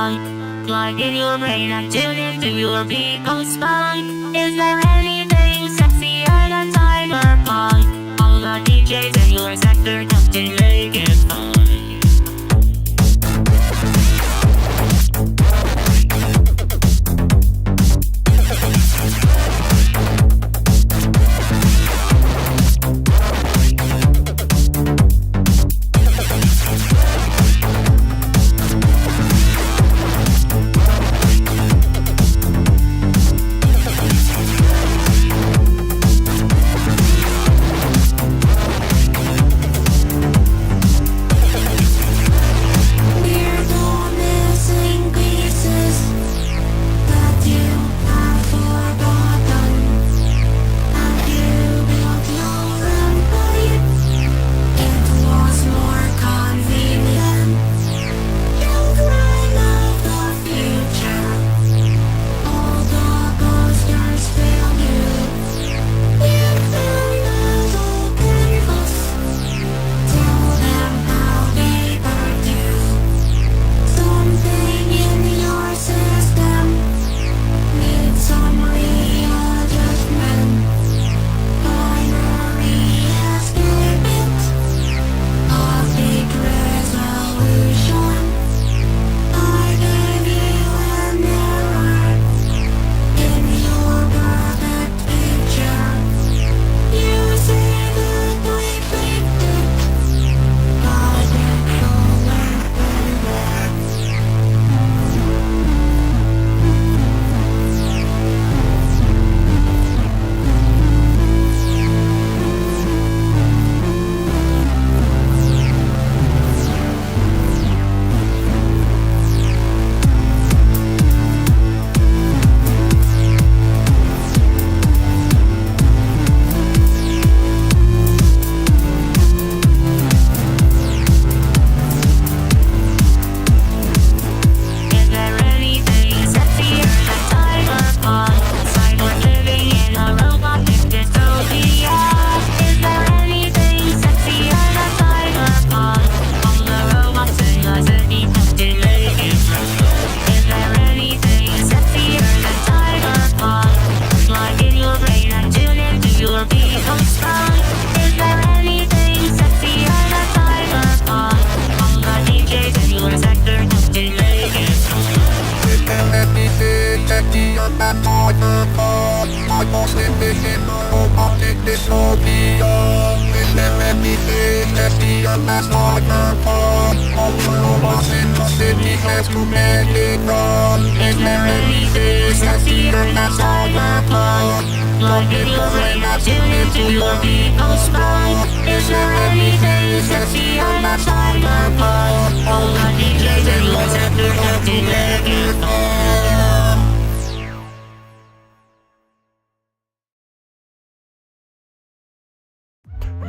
spine. Plug in your brain and tune into your people's spine. Is there anything sexier than cyberpunk? All the DJs in your sector come to make it fun.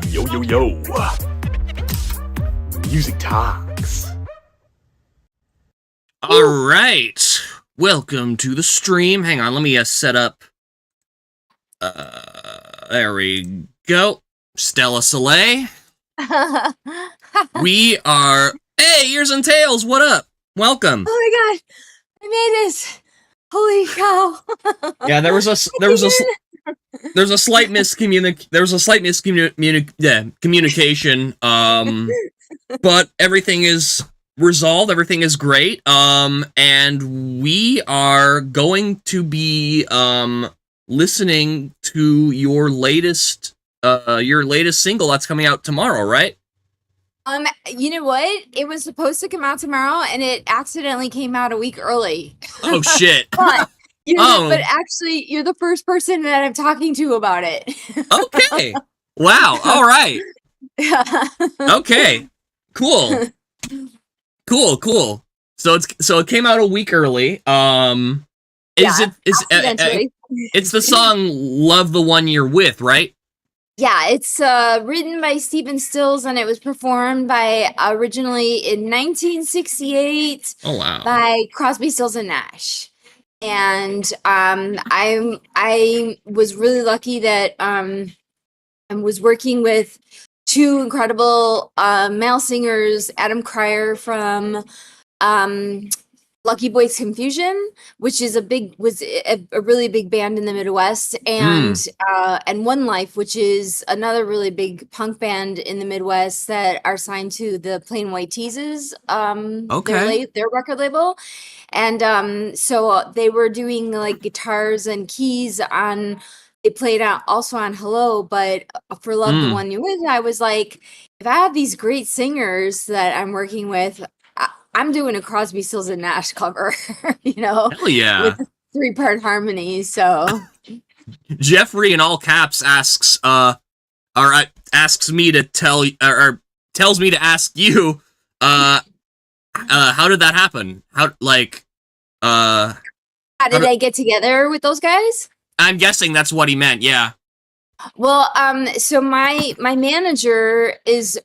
Yo, yo, yo. Music talks. All right. Welcome to the stream. Hang on, let me set up. There we go. Stella Soleil. We are. Hey, ears and tails. What up? Welcome. Oh my god, I made it! Holy cow! Yeah, there was a slight communication. But everything is resolved. Everything is great. And we are going to be listening to your latest single that's coming out tomorrow, right? You know what? It was supposed to come out tomorrow, and it accidentally came out a week early. Oh shit! But but actually, you're the first person that I'm talking to about it. Okay. Wow. All right. Yeah. Okay. Cool. Cool. So it came out a week early. It's the song "Love the One You're With," right? Yeah, it's written by Stephen Stills, and it was performed by originally in 1968 by Crosby, Stills and Nash. And I was really lucky that I was working with two incredible male singers, Adam Cryer from Lucky Boys Confusion, which is a really big band in the Midwest, and One Life, which is another really big punk band in the Midwest that are signed to the Plain White Teases, their record label. And so they were doing like guitars and keys on. They played out also on Hello, but for Love the One You With, I was like, if I have these great singers that I'm working with, I'm doing a Crosby, Stills and Nash cover, Hell yeah. with 3-part harmony. So Jeffrey in all caps asks me to tell or tells me to ask you, how did that happen? How did I get together with those guys? I'm guessing that's what he meant. Yeah. Well, so my manager he's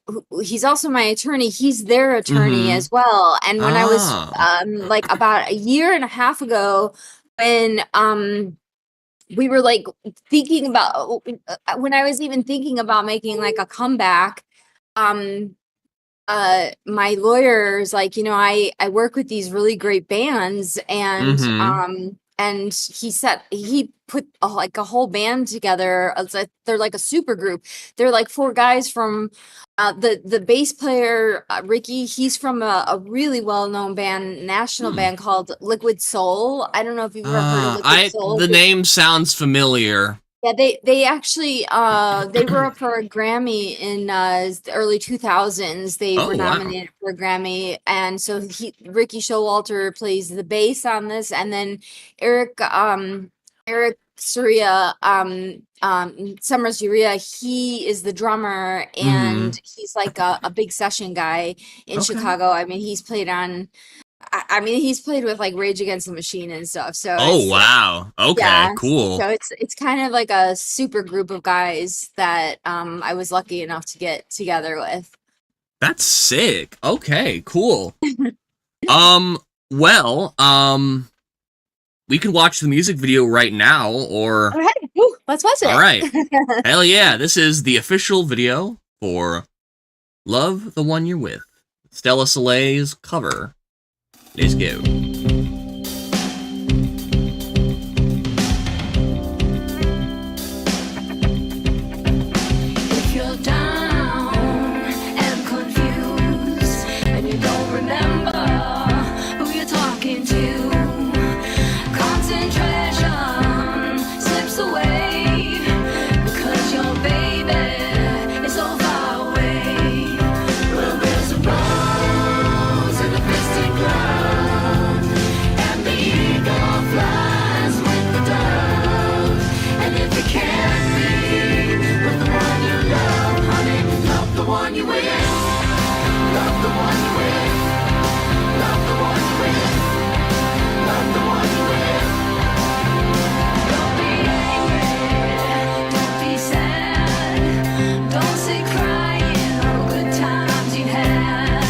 also my attorney. He's their attorney as well. And when I was like about a year and a half ago, when we were like thinking about when I was even thinking about making like a comeback, my lawyer's like, I work with these really great bands, and he put like a whole band together. They're like a super group. They're like 4 guys from the bass player, Ricky. He's from a really well-known band, national band called Liquid Soul. I don't know if you've ever heard of Liquid Soul. The name sounds familiar. Yeah, they actually they were up for a Grammy in the early 2000s. They were nominated for a Grammy, and so Ricky Showalter plays the bass on this, and then Eric Suria, Summers Uria, he is the drummer, and he's like a big session guy in Chicago. I mean, he's played with like Rage Against the Machine and stuff. So wow. Okay, yeah, cool. So it's kind of like a super group of guys that I was lucky enough to get together with. That's sick. Okay, cool. We can watch the music video right now, or all right, let's watch it. All right. Hell yeah, this is the official video for Love the One You're With, Stella Soleil's cover. Let's go. If you're down and confused and you don't remember who you're talking to, concentration slips away because your baby is so far away. Well, there's a rose in the misty cloud, and the eagle flies with the dove. And if you can't be with the one you love, honey, love the one you with. Love the one you with. Love the one you with. Love the one you with. Don't be angry, don't be sad, don't sit crying all good times you had.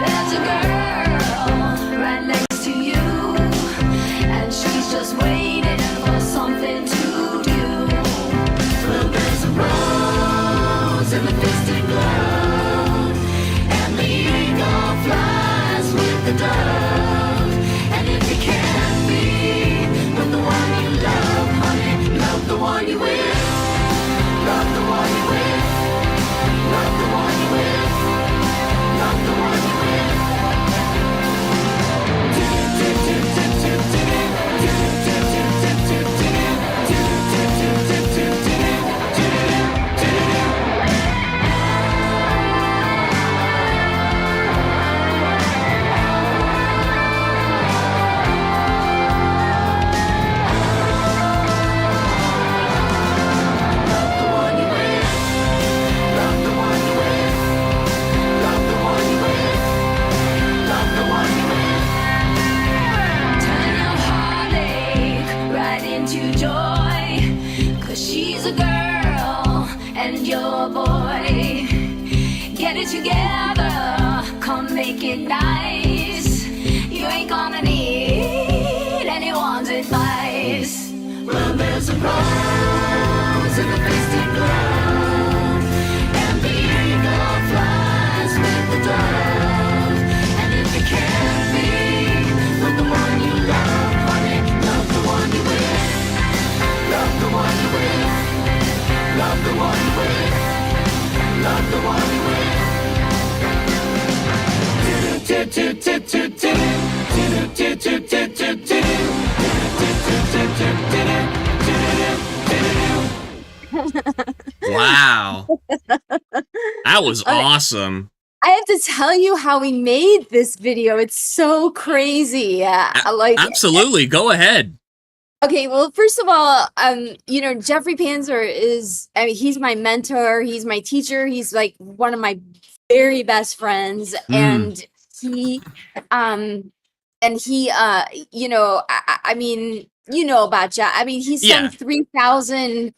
There's a girl right next to you, and she's just waiting for something to do. Well, there's a rose in the distant cloud, and the eagle flies with the dove. And if you can't be with the one you love, honey, love the one you with. Love the one you with. Love the one you with. Love the one you with. Love the one you with. Love the one you with. Love the one you with. Love the one you with. Turn your heartache right into joy, 'cause she's a girl and you're a boy. Get it together, come make it nice. You ain't gonna need anyone's advice. Well, there's a rose in the distant cloud, and the eagle flies with the dove. And if you can't be Wow. That was awesome. I have to tell you how we made this video. It's so crazy. I like absolutely. Go ahead. Okay, well, first of all, you know, Jeffrey Panzer is, I mean, he's my mentor, he's my teacher, he's like one of my very best friends, and he, you know, I mean, you know about Jeff. I mean, he's done 3,000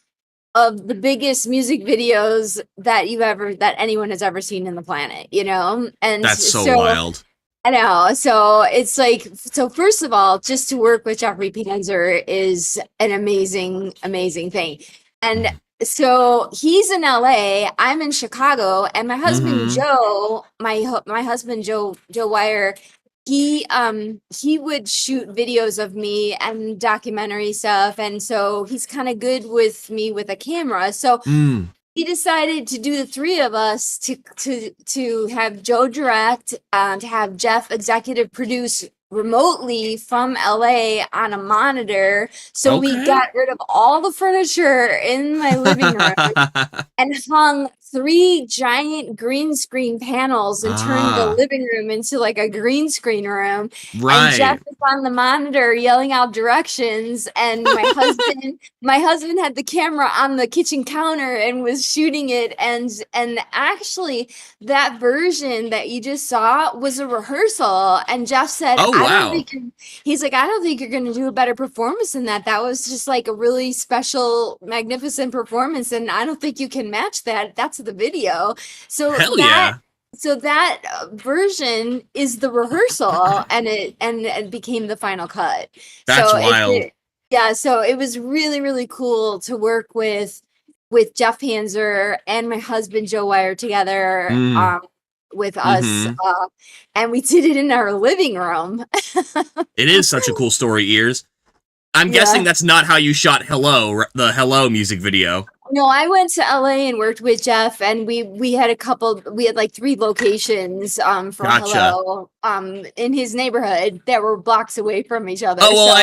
of the biggest music videos that anyone has ever seen in the planet, you know? And that's so wild. I know. So it's like, so first of all, just to work with Jeffrey Panzer is an amazing, amazing thing. And so he's in LA, I'm in Chicago, and my husband Joe, my husband Joe Wire, he would shoot videos of me and documentary stuff, and so he's kind of good with me with a camera. So he decided to do the three of us to have Joe direct, to have Jeff executive produce remotely from LA on a monitor. So we got rid of all the furniture in my living room and hung 3 giant green screen panels and turned the living room into like a green screen room. Right. And Jeff was on the monitor yelling out directions, and my husband had the camera on the kitchen counter and was shooting it. And actually that version that you just saw was a rehearsal. And Jeff said, he's like, I don't think you're going to do a better performance than that. That was just like a really special, magnificent performance, and I don't think you can match that. That's the video. So that version is the rehearsal, and it became the final cut. That's wild. So it was really, really cool to work with Jeff Panzer and my husband Joe Wire together. With us, and we did it in our living room. It is such a cool story, Ears. I'm guessing that's not how you shot the Hello music video. No, I went to LA and worked with Jeff, and we had like 3 locations for Hello in his neighborhood that were blocks away from each other. Oh, well,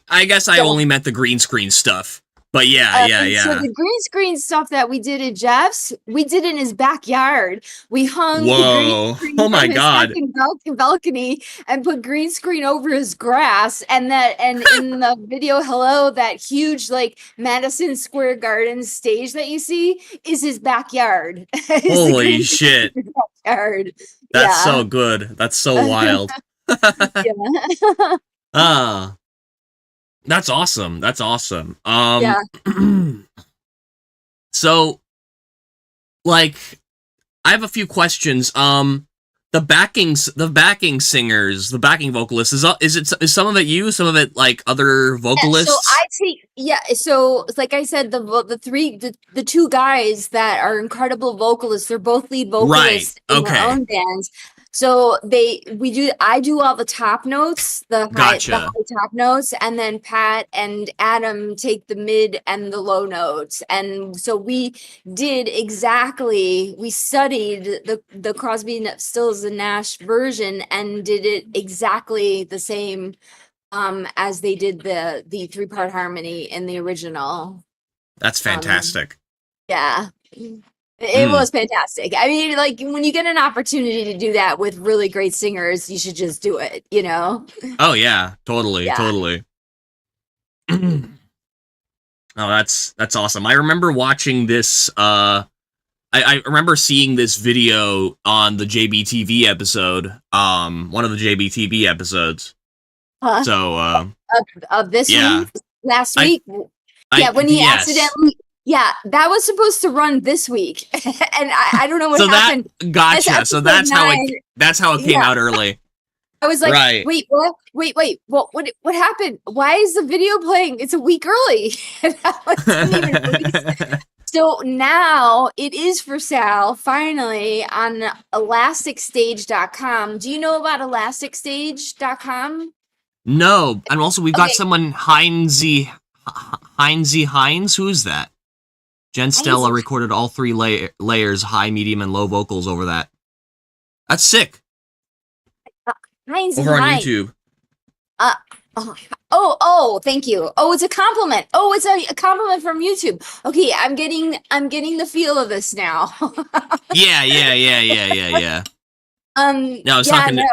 I guess I only meant the green screen stuff. But yeah. So the green screen stuff that we did at Jeff's, we did in his backyard. We hung the green screen from his second balcony and put green screen over his grass. And in the video, Hello, that huge like Madison Square Garden stage that you see is his backyard. Holy shit! Backyard. That's so good. That's so wild. That's awesome. That's awesome. So, like, I have a few questions. The backing singers, the backing vocalists, is some of it you, some of it like other vocalists? So like I said, the 2 guys that are incredible vocalists, they're both lead vocalists in their own bands. So I do all the top notes, the high top notes, and then Pat and Adam take the mid and the low notes. And so we studied the Crosby, Stills and Nash version and did it exactly the same as they did the 3-part harmony in the original. That's fantastic. It was fantastic. I mean, like, when you get an opportunity to do that with really great singers, you should just do it, you know? Oh, yeah. Totally. Oh, that's awesome. I remember watching this, I remember seeing this video on the JBTV episode, one of the JBTV episodes. So, of this week? Last week? When he accidentally... Yeah, that was supposed to run this week, and I don't know what happened. Gotcha. So that's how it came out early. I was like, wait, what? Wait, what happened? Why is the video playing? It's a week early. So now it is for sale, finally, on ElasticStage.com. Do you know about ElasticStage.com? No, and also we've got someone, Heinz. Who is that? Jen Stella recorded all three layers, high, medium, and low vocals over that. That's sick. Over on YouTube. Thank you. Oh, it's a compliment. Oh, it's a compliment from YouTube. Okay, I'm getting the feel of this now. Yeah. No, I was talking to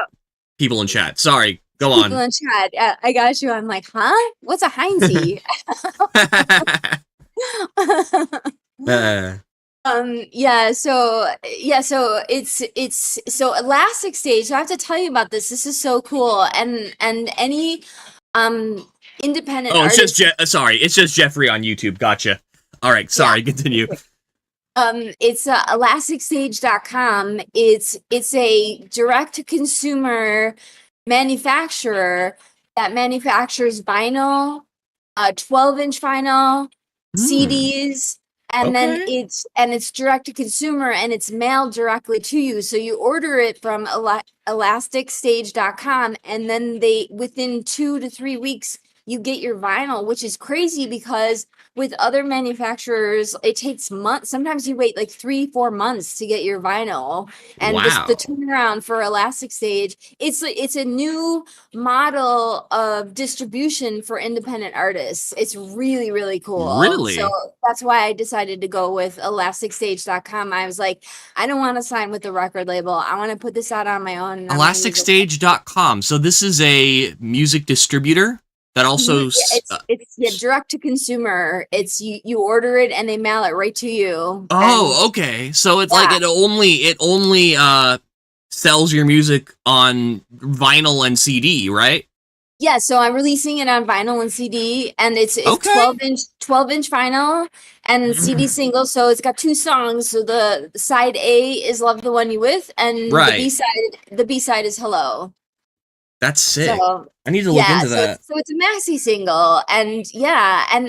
people in chat. Sorry, go on. People in chat. I got you. I'm like, huh? What's a Heinzie? So Elastic Stage. So I have to tell you about this. This is so cool. And any independent artist. It's just Jeffrey on YouTube. Gotcha. All right, sorry, continue. It's elasticstage.com. It's a direct to consumer manufacturer that manufactures vinyl, 12-inch vinyl, CDs, and then it's direct to consumer and it's mailed directly to you. So you order it from elasticstage.com and then within 2 to 3 weeks you get your vinyl, which is crazy because with other manufacturers, it takes months. Sometimes you wait like 3-4 months to get your vinyl. And the turnaround for Elastic Stage, it's a new model of distribution for independent artists. It's really, really cool. Really? So that's why I decided to go with elasticstage.com. I was like, I don't want to sign with the record label. I want to put this out on my own. Elasticstage.com. So this is a music distributor? That also it's direct to consumer. It's you order it and they mail it right to you. Okay. So it's like it only sells your music on vinyl and CD, right? Yeah, so I'm releasing it on vinyl and CD, and it's 12-inch vinyl and CD single. So it's got 2 songs. So the side A is "Love the One You With," and the B side is "Hello." That's sick. So, I need to look into that. So it's a maxi single, and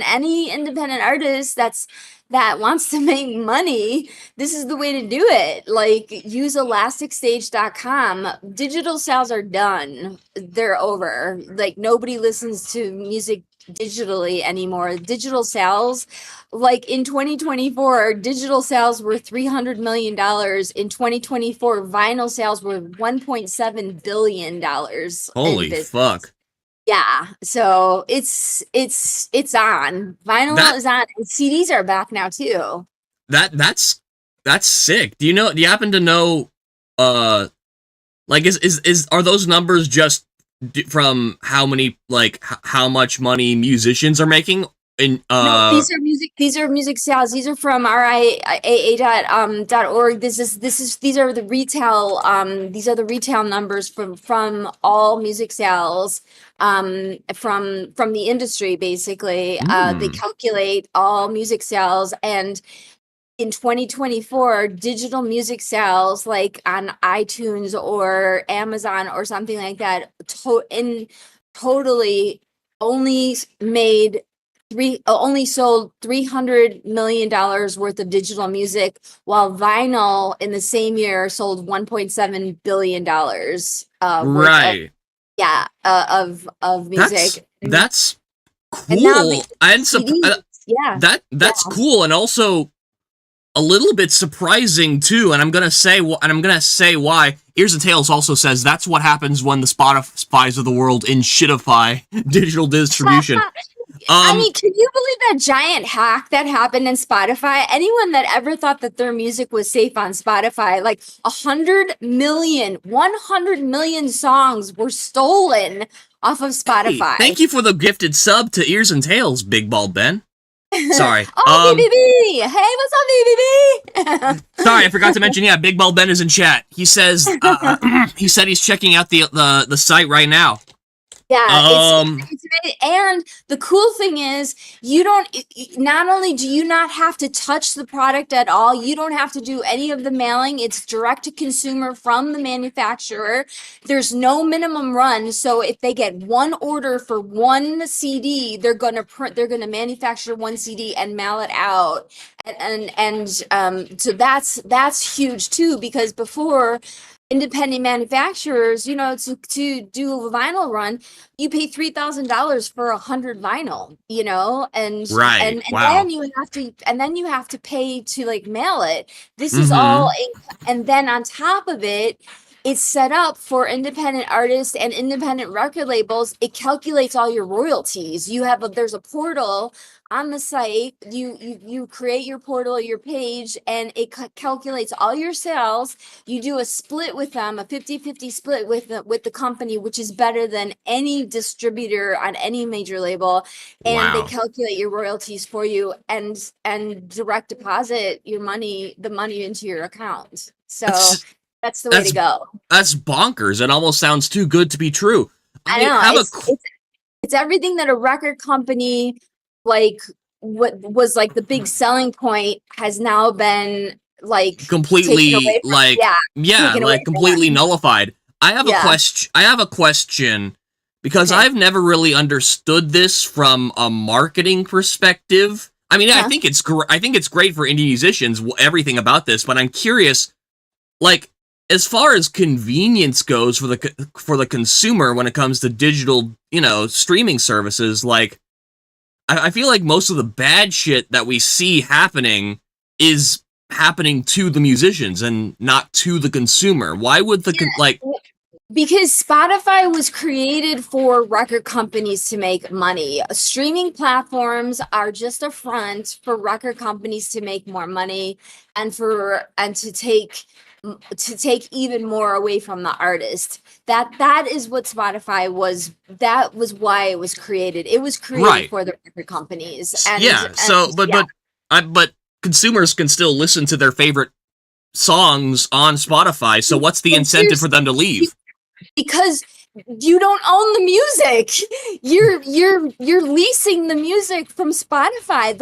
any independent artist that wants to make money, this is the way to do it. Like, use elasticstage.com. Digital sales are done. They're over. Like, nobody listens to music digitally anymore. Digital sales, like in 2024, digital sales were $300 million. In 2024, vinyl sales were $1.7 billion. Holy fuck. Yeah, so it's on. Vinyl is on, and CDs are back now too. That's sick. Do you happen to know like are those numbers just from how much money musicians are making? No, these are music sales. These are from RIAA.org. These are the retail numbers from all music sales from the industry, basically. They calculate all music sales, and in 2024, digital music sales, like on iTunes or Amazon or something like that, totally only sold $300 million worth of digital music, while vinyl in the same year sold $1.7 billion. Of music. That's cool. That's cool, and also a little bit surprising too. And I'm gonna say why. Ears and Tails also says that's what happens when the Spotify's of the world inshitify digital distribution. I mean, can you believe that giant hack that happened in Spotify? Anyone that ever thought that their music was safe on Spotify, like 100 million songs were stolen off of Spotify. Hey, thank you for the gifted sub to Ears and Tails, Big Bald Ben. Sorry. BBB! Hey, what's up, BBB? Sorry, I forgot to mention, Big Bald Ben is in chat. He says, he said he's checking out the site right now. Yeah, and the cool thing is, not only do you not have to touch the product at all, you don't have to do any of the mailing. It's direct to consumer from the manufacturer. There's no minimum run. So if they get one order for one CD, they're gonna manufacture one CD and mail it out. And so that's huge too, because before, independent manufacturers, to do a vinyl run, you pay $3,000 for 100 vinyl, and Right. and Wow. then you have to pay to like mail it. This is all, Mm-hmm. and then on top of it, it's set up for independent artists and independent record labels. It calculates all your royalties. There's a portal on the site. You create your portal, your page, and it calculates all your sales. You do a split with them, a 50-50 split with the company, which is better than any distributor on any major label. And they Wow. calculate your royalties for you and direct deposit the money into your account. So that's the way to That's go. that's bonkers. It almost sounds too good to be true. I I know have a it's everything that a record company, like what was like the big selling point, has now been like taken completely away from. Yeah, taken away like from completely them. nullified. Yeah. I have a question because Okay. I've never really understood this from a marketing perspective. I mean, Uh-huh. I think it's great for indie musicians, everything about this, but I'm curious, like, as far as convenience goes for the consumer when it comes to digital, streaming services, like, I feel like most of the bad shit that we see happening is happening to the musicians and not to the consumer. Why would like, Because Spotify was created for record companies to make money. Streaming platforms are just a front for record companies to make more money and to take even more away from the artist. That is what Spotify was. That was why it was created. It was created right? for the record companies. Yeah. So, Yeah. but consumers can still listen to their favorite songs on Spotify. So what's the But incentive for seriously, them to leave? because you don't own the music. You're leasing the music from Spotify.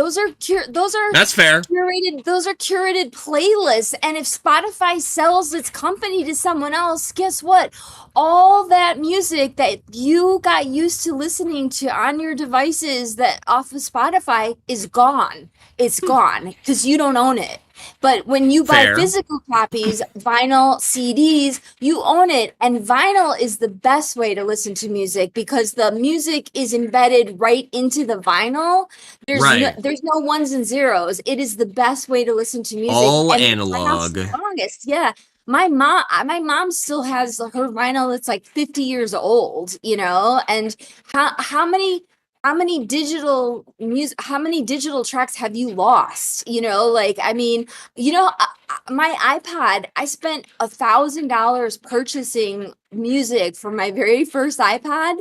That's fair. Those are curated playlists. And if Spotify sells its company to someone else, guess what? All that music that you got used to listening to on your devices that off of Spotify is gone. It's gone because you don't own it. But when you buy Fair. physical copies, vinyl, CDs, you own it. And vinyl is the best way to listen to music because the music is embedded right into the vinyl. Right. There's no ones and zeros. It is the best way to listen to music. All And the analog. longest, yeah. My mom still has her vinyl that's like 50 years old, and how many digital tracks have you lost? Like, I mean, my iPod, I spent $1,000 purchasing music for my very first iPod,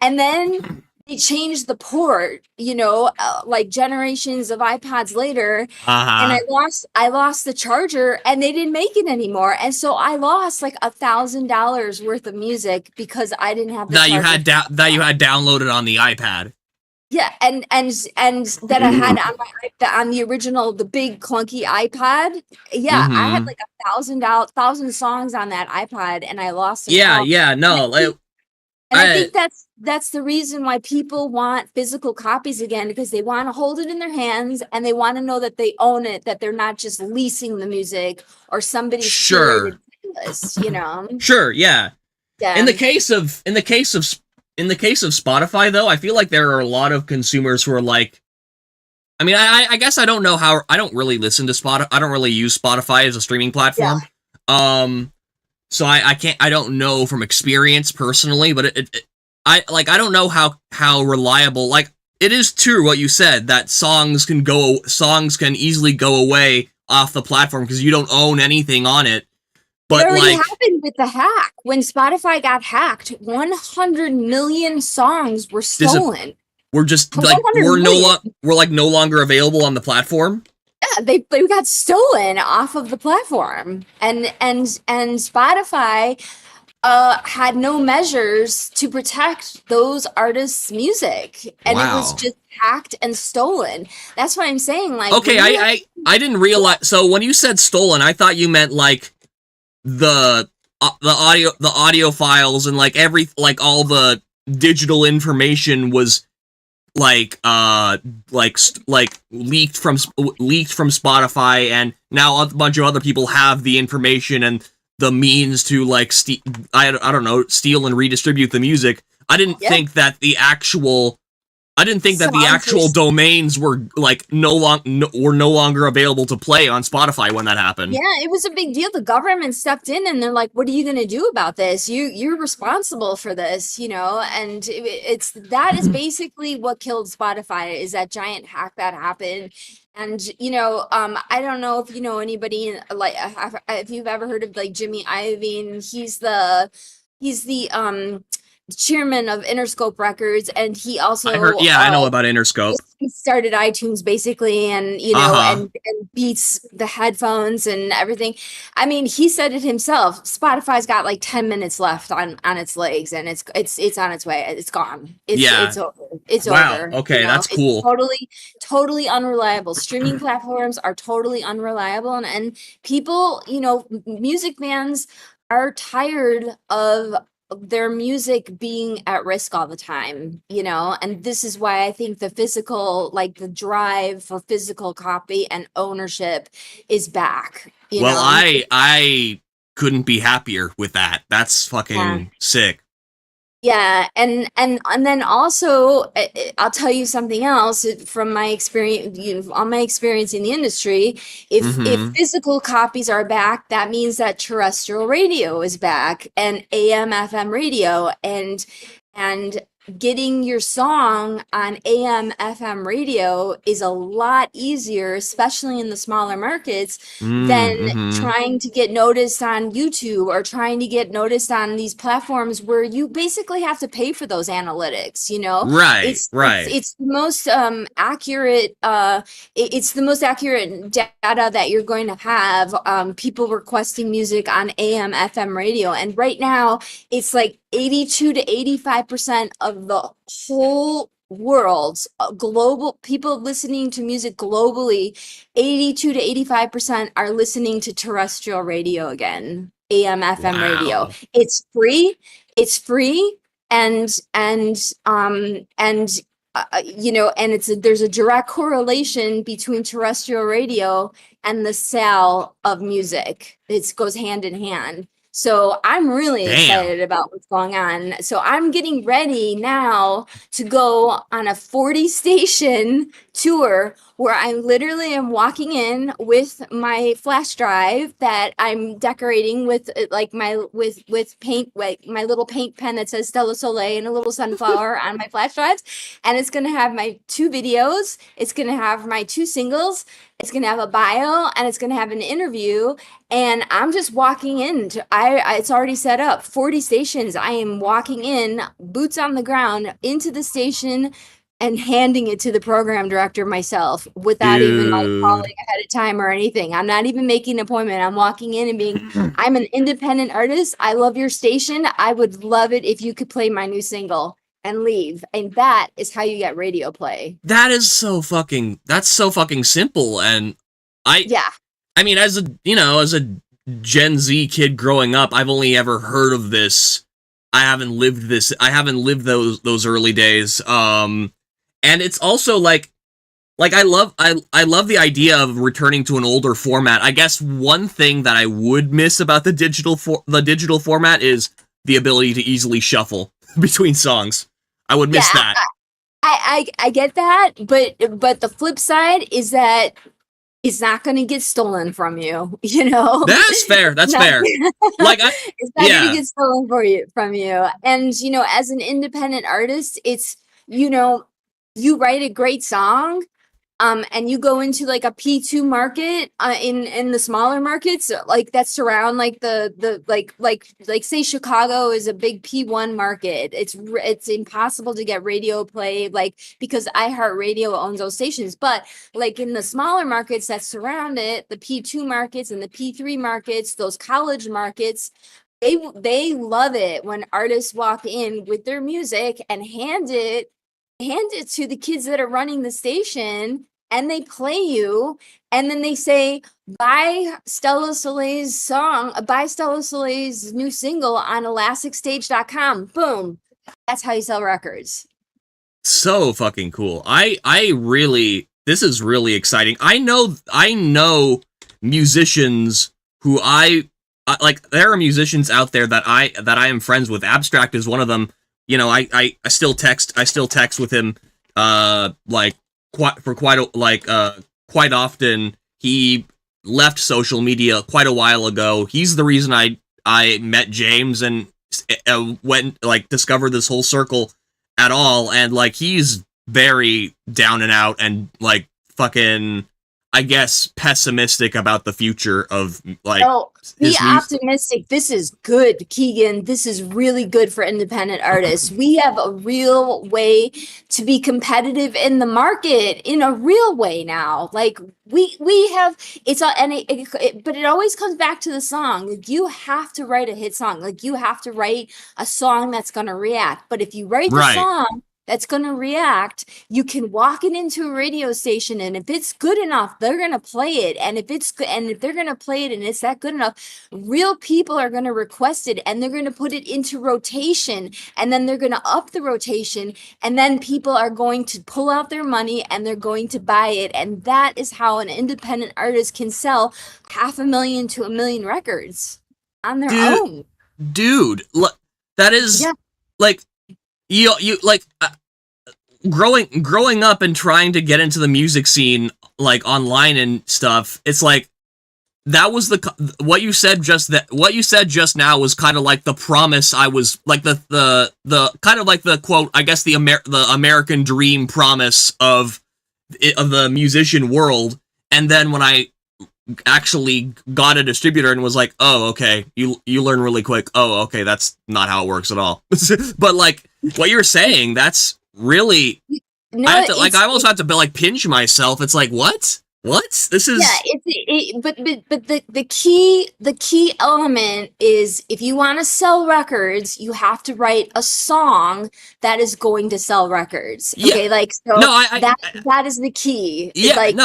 and then they changed the port, like generations of iPods later, and Uh-huh. I lost the charger, and they didn't make it anymore, and so I lost like $1,000 worth of music because I didn't have the That you charger. had that you had downloaded on the iPad. Yeah, and that I had on on the original, the big clunky iPod. Yeah, I had Mm-hmm. like $1,000 songs on that iPod, and I lost them Yeah, all. yeah, And I no. think, and I I think that's the reason why people want physical copies again, because they want to hold it in their hands and they want to know that they own it, that they're not just leasing the music or somebody's sure. curated playlist. Sure, yeah. In the Yeah, case of Spotify though, I feel like there are a lot of consumers who are like, I mean, I guess I don't know how, I don't really listen to Spotify. I don't really use Spotify as a streaming yeah. platform. So I don't know from experience personally, but I don't know how reliable, like, it is true what you said, that songs can easily go away off the platform because you don't own anything on it. But it already like, happened with the hack. When Spotify got hacked, 100 million songs were stolen. we're just like 100 million. we're like no longer available on the platform. Yeah, they got stolen off of the platform, and Spotify had no measures to protect those artists' music, and it was Wow. just hacked and stolen. That's what I'm saying. Like, Okay, I didn't realize. So when you said stolen, I thought you meant like the audio files and like all the digital information was like leaked from Spotify, and now a bunch of other people have the information, and the means to like I don't know, steal and redistribute the music. I didn't think that the actual domains were like no longer available to play on Spotify when that happened. Yeah, it was a big deal. The government stepped in and they're like, "What are you going to do about this? You're responsible for this, you know." And that is basically what killed Spotify, is that giant hack that happened. And I don't know if you know anybody like if you've ever heard of like Jimmy Iovine. He's the chairman of Interscope Records, and he also I know about Interscope. He started iTunes basically, and and Beats the headphones and everything. I mean, he said it himself. Spotify's got like 10 minutes left on its legs, and it's on its way. It's gone. It's over. It's over. Okay, that's cool. It's totally unreliable. Streaming platforms are totally unreliable, and people, music fans are tired of their music being at risk all the time, and this is why I think the physical, like the drive for physical copy and ownership is back. I couldn't be happier with that. That's fucking sick. Yeah, and then also I'll tell you something else from my experience, on my experience in the industry. If physical copies are back, that means that terrestrial radio is back, and AM FM radio, and getting your song on AM FM radio is a lot easier, especially in the smaller markets, than trying to get noticed on YouTube or trying to get noticed on these platforms where you basically have to pay for those analytics, Right. It's the most accurate it's the most accurate data that you're going to have, people requesting music on AM FM radio, and right now it's like 82 to 85% of the whole world's global people listening to music globally, 82 to 85% are listening to terrestrial radio again, AM FM radio. It's free, and there's a direct correlation between terrestrial radio and the sale of music. It goes hand in hand. So I'm really excited about what's going on. So I'm getting ready now to go on a 40-station tour where I literally am walking in with my flash drive that I'm decorating with like with paint, like my little paint pen that says Stella Soleil and a little sunflower on my flash drives. And it's going to have my 2 videos. It's going to have my 2 singles. It's going to have a bio, and it's going to have an interview. And I'm just walking in. It's already set up. 40 stations. I am walking in, boots on the ground, into the station and handing it to the program director myself without even like calling ahead of time or anything. I'm not even making an appointment. I'm walking in and being, I'm an independent artist. I love your station. I would love it if you could play my new single, and leave. And that is how you get radio play. That's so fucking simple. And I mean, as a Gen Z kid growing up, I've only ever heard of this. I haven't lived those early days. And it's also like I love the idea of returning to an older format. I guess one thing that I would miss about the digital format is the ability to easily shuffle between songs. I would miss that. I get that, but the flip side is that it's not going to get stolen from you. That's fair. That's fair. Like it's not going to get stolen from you. And as an independent artist, it's you write a great song. And you go into like a P2 market in the smaller markets like that surround like the like say Chicago is a big P1 market. It's impossible to get radio play like because iHeartRadio owns those stations. But like in the smaller markets that surround it, the P2 markets and the P3 markets, those college markets, they love it when artists walk in with their music and hand it to the kids that are running the station, and they play you, and then they say, buy Stella Soleil's new single on elasticstage.com. Boom. That's how you sell records. So fucking cool. This is really exciting. I know musicians who I like there are musicians out there that I am friends with. Abstract is one of them. You know, I still text with him like quite often. He left social media quite a while ago. He's the reason I met James and went like discovered this whole circle at all, and like he's very down and out and like fucking, I guess, pessimistic about the future of like. Oh, be optimistic. This is good, Keegan. This is really good for independent artists. We have a real way to be competitive in the market in a real way now. Like we have it's all, and but it always comes back to the song. Like you have to write a hit song. Like you have to write a song that's going to react. But if you write the song that's going to react, you can walk it into a radio station, and if it's good enough, they're going to play it. And if it's good, and if they're going to play it and it's that good enough, real people are going to request it, and they're going to put it into rotation, and then they're going to up the rotation, and then people are going to pull out their money and they're going to buy it. And that is how an independent artist can sell 500,000 to 1 million records on their own. Dude, that is like you like growing up and trying to get into the music scene like online and stuff. It's like that was what you said just now was kind of like the promise. I was like the kind of like the quote, I guess the American dream promise of the musician world. And then when I actually got a distributor and was like, oh, okay, you learn really quick. Oh, okay, that's not how it works at all. But like what you're saying, that's really, I almost have to like pinch myself. It's like, what? This is but the key element is, if you want to sell records, you have to write a song that is going to sell records. Okay, like so that is the key. Yeah, like,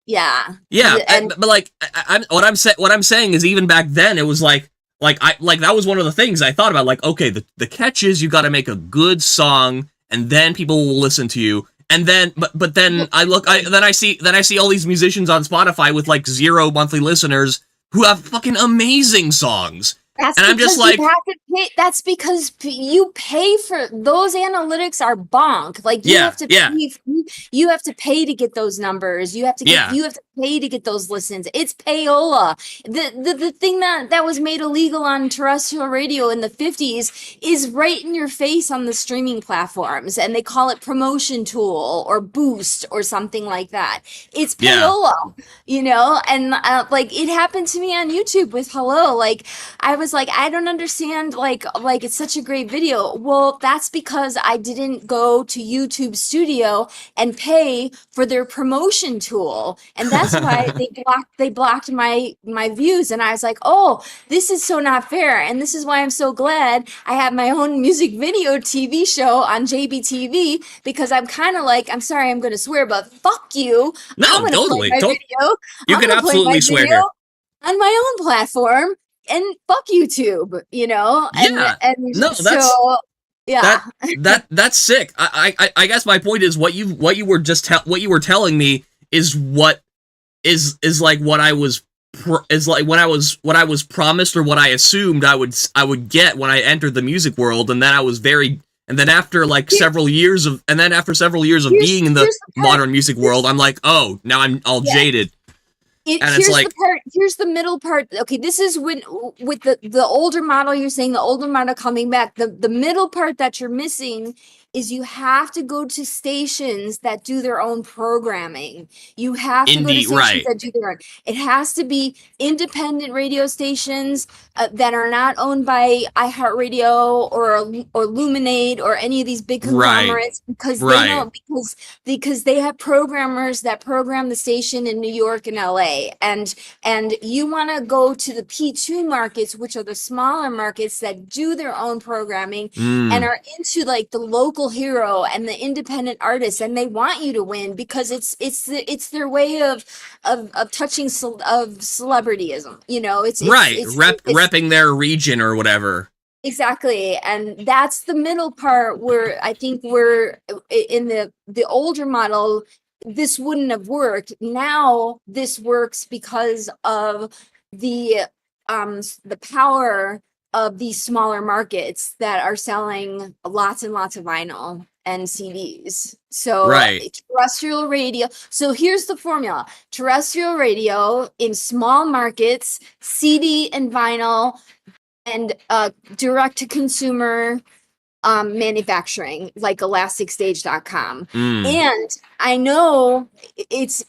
yeah, but like what I'm saying is, even back then it was like that was one of the things I thought about. Like, okay, the catch is you got to make a good song, and then people will listen to you. And then, but then I see all these musicians on Spotify with like 0 monthly listeners who have fucking amazing songs. I'm just like, that's because you pay for those. Analytics are bonk. Like you have to pay, you have to pay to get those numbers. You have to pay to get those listens. It's payola. The thing that was made illegal on terrestrial radio in the 50s is right in your face on the streaming platforms, and they call it promotion tool or boost or something like that. It's payola, you know. And like it happened to me on YouTube with Hello. Like I was like, I don't understand, like it's such a great video. Well, that's because I didn't go to YouTube Studio and pay for their promotion tool, and that's why they blocked my views. And I was like, oh, this is so not fair, and this is why I'm so glad I have my own music video TV show on JBTV, because I'm kind of like, I'm sorry, I'm going to swear, but fuck you. No, I'm totally. Play my video. You can absolutely swear here on my own platform. And fuck YouTube, you know? That's sick. I guess my point is what you were telling me is what is like what I was what I was promised, or what I assumed I would get when I entered the music world. And then after several years of being in the modern music world, I'm like, oh, now I'm all jaded. Here's the middle part. Okay, this is with the older model. You're saying the older model coming back. The middle part that you're missing is you have to go to stations that do their own programming. You have to go to stations that do their own. It has to be independent radio stations that are not owned by iHeartRadio or Luminate or any of these big conglomerates, because they know, because they have programmers that program the station in New York and LA. And you want to go to the P2 markets, which are the smaller markets that do their own programming and are into like the local hero and the independent artists, and they want you to win because it's their way of touching of celebrityism, you know. It's repping their region or whatever. Exactly. And that's the middle part where I think we're in the older model. This wouldn't have worked. Now this works because of the the power of these smaller markets that are selling lots and lots of vinyl and CDs. So Right. terrestrial radio. So here's the formula: terrestrial radio in small markets, CD and vinyl, and direct to consumer manufacturing like elasticstage.com. And I know it's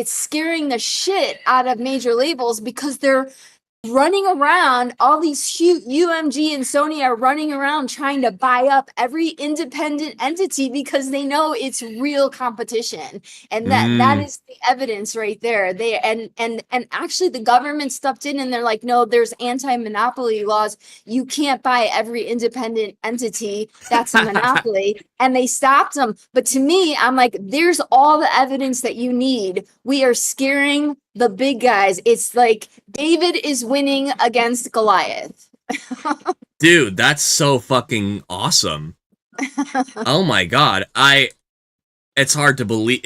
scaring the shit out of major labels because they're running around. All these huge UMG and Sony are running around trying to buy up every independent entity because they know it's real competition, and that is the evidence right there. They and actually the government stepped in and they're like, no, there's anti-monopoly laws. You can't buy every independent entity. That's a monopoly. And they stopped them. But to me, I'm like, there's all the evidence that you need. We are scaring the big guys. It's like David is winning against Goliath. Dude, that's so fucking awesome. Oh my god. It's hard to believe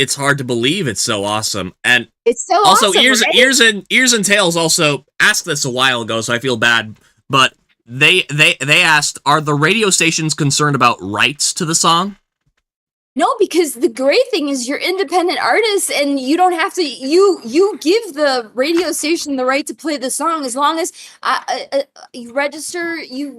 it's so awesome. And it's so also awesome, ears and tails also asked this a while ago, so I feel bad, but they asked, are the radio stations concerned about rights to the song? No, because the great thing is you're independent artists and you don't have to, you give the radio station the right to play the song as long as you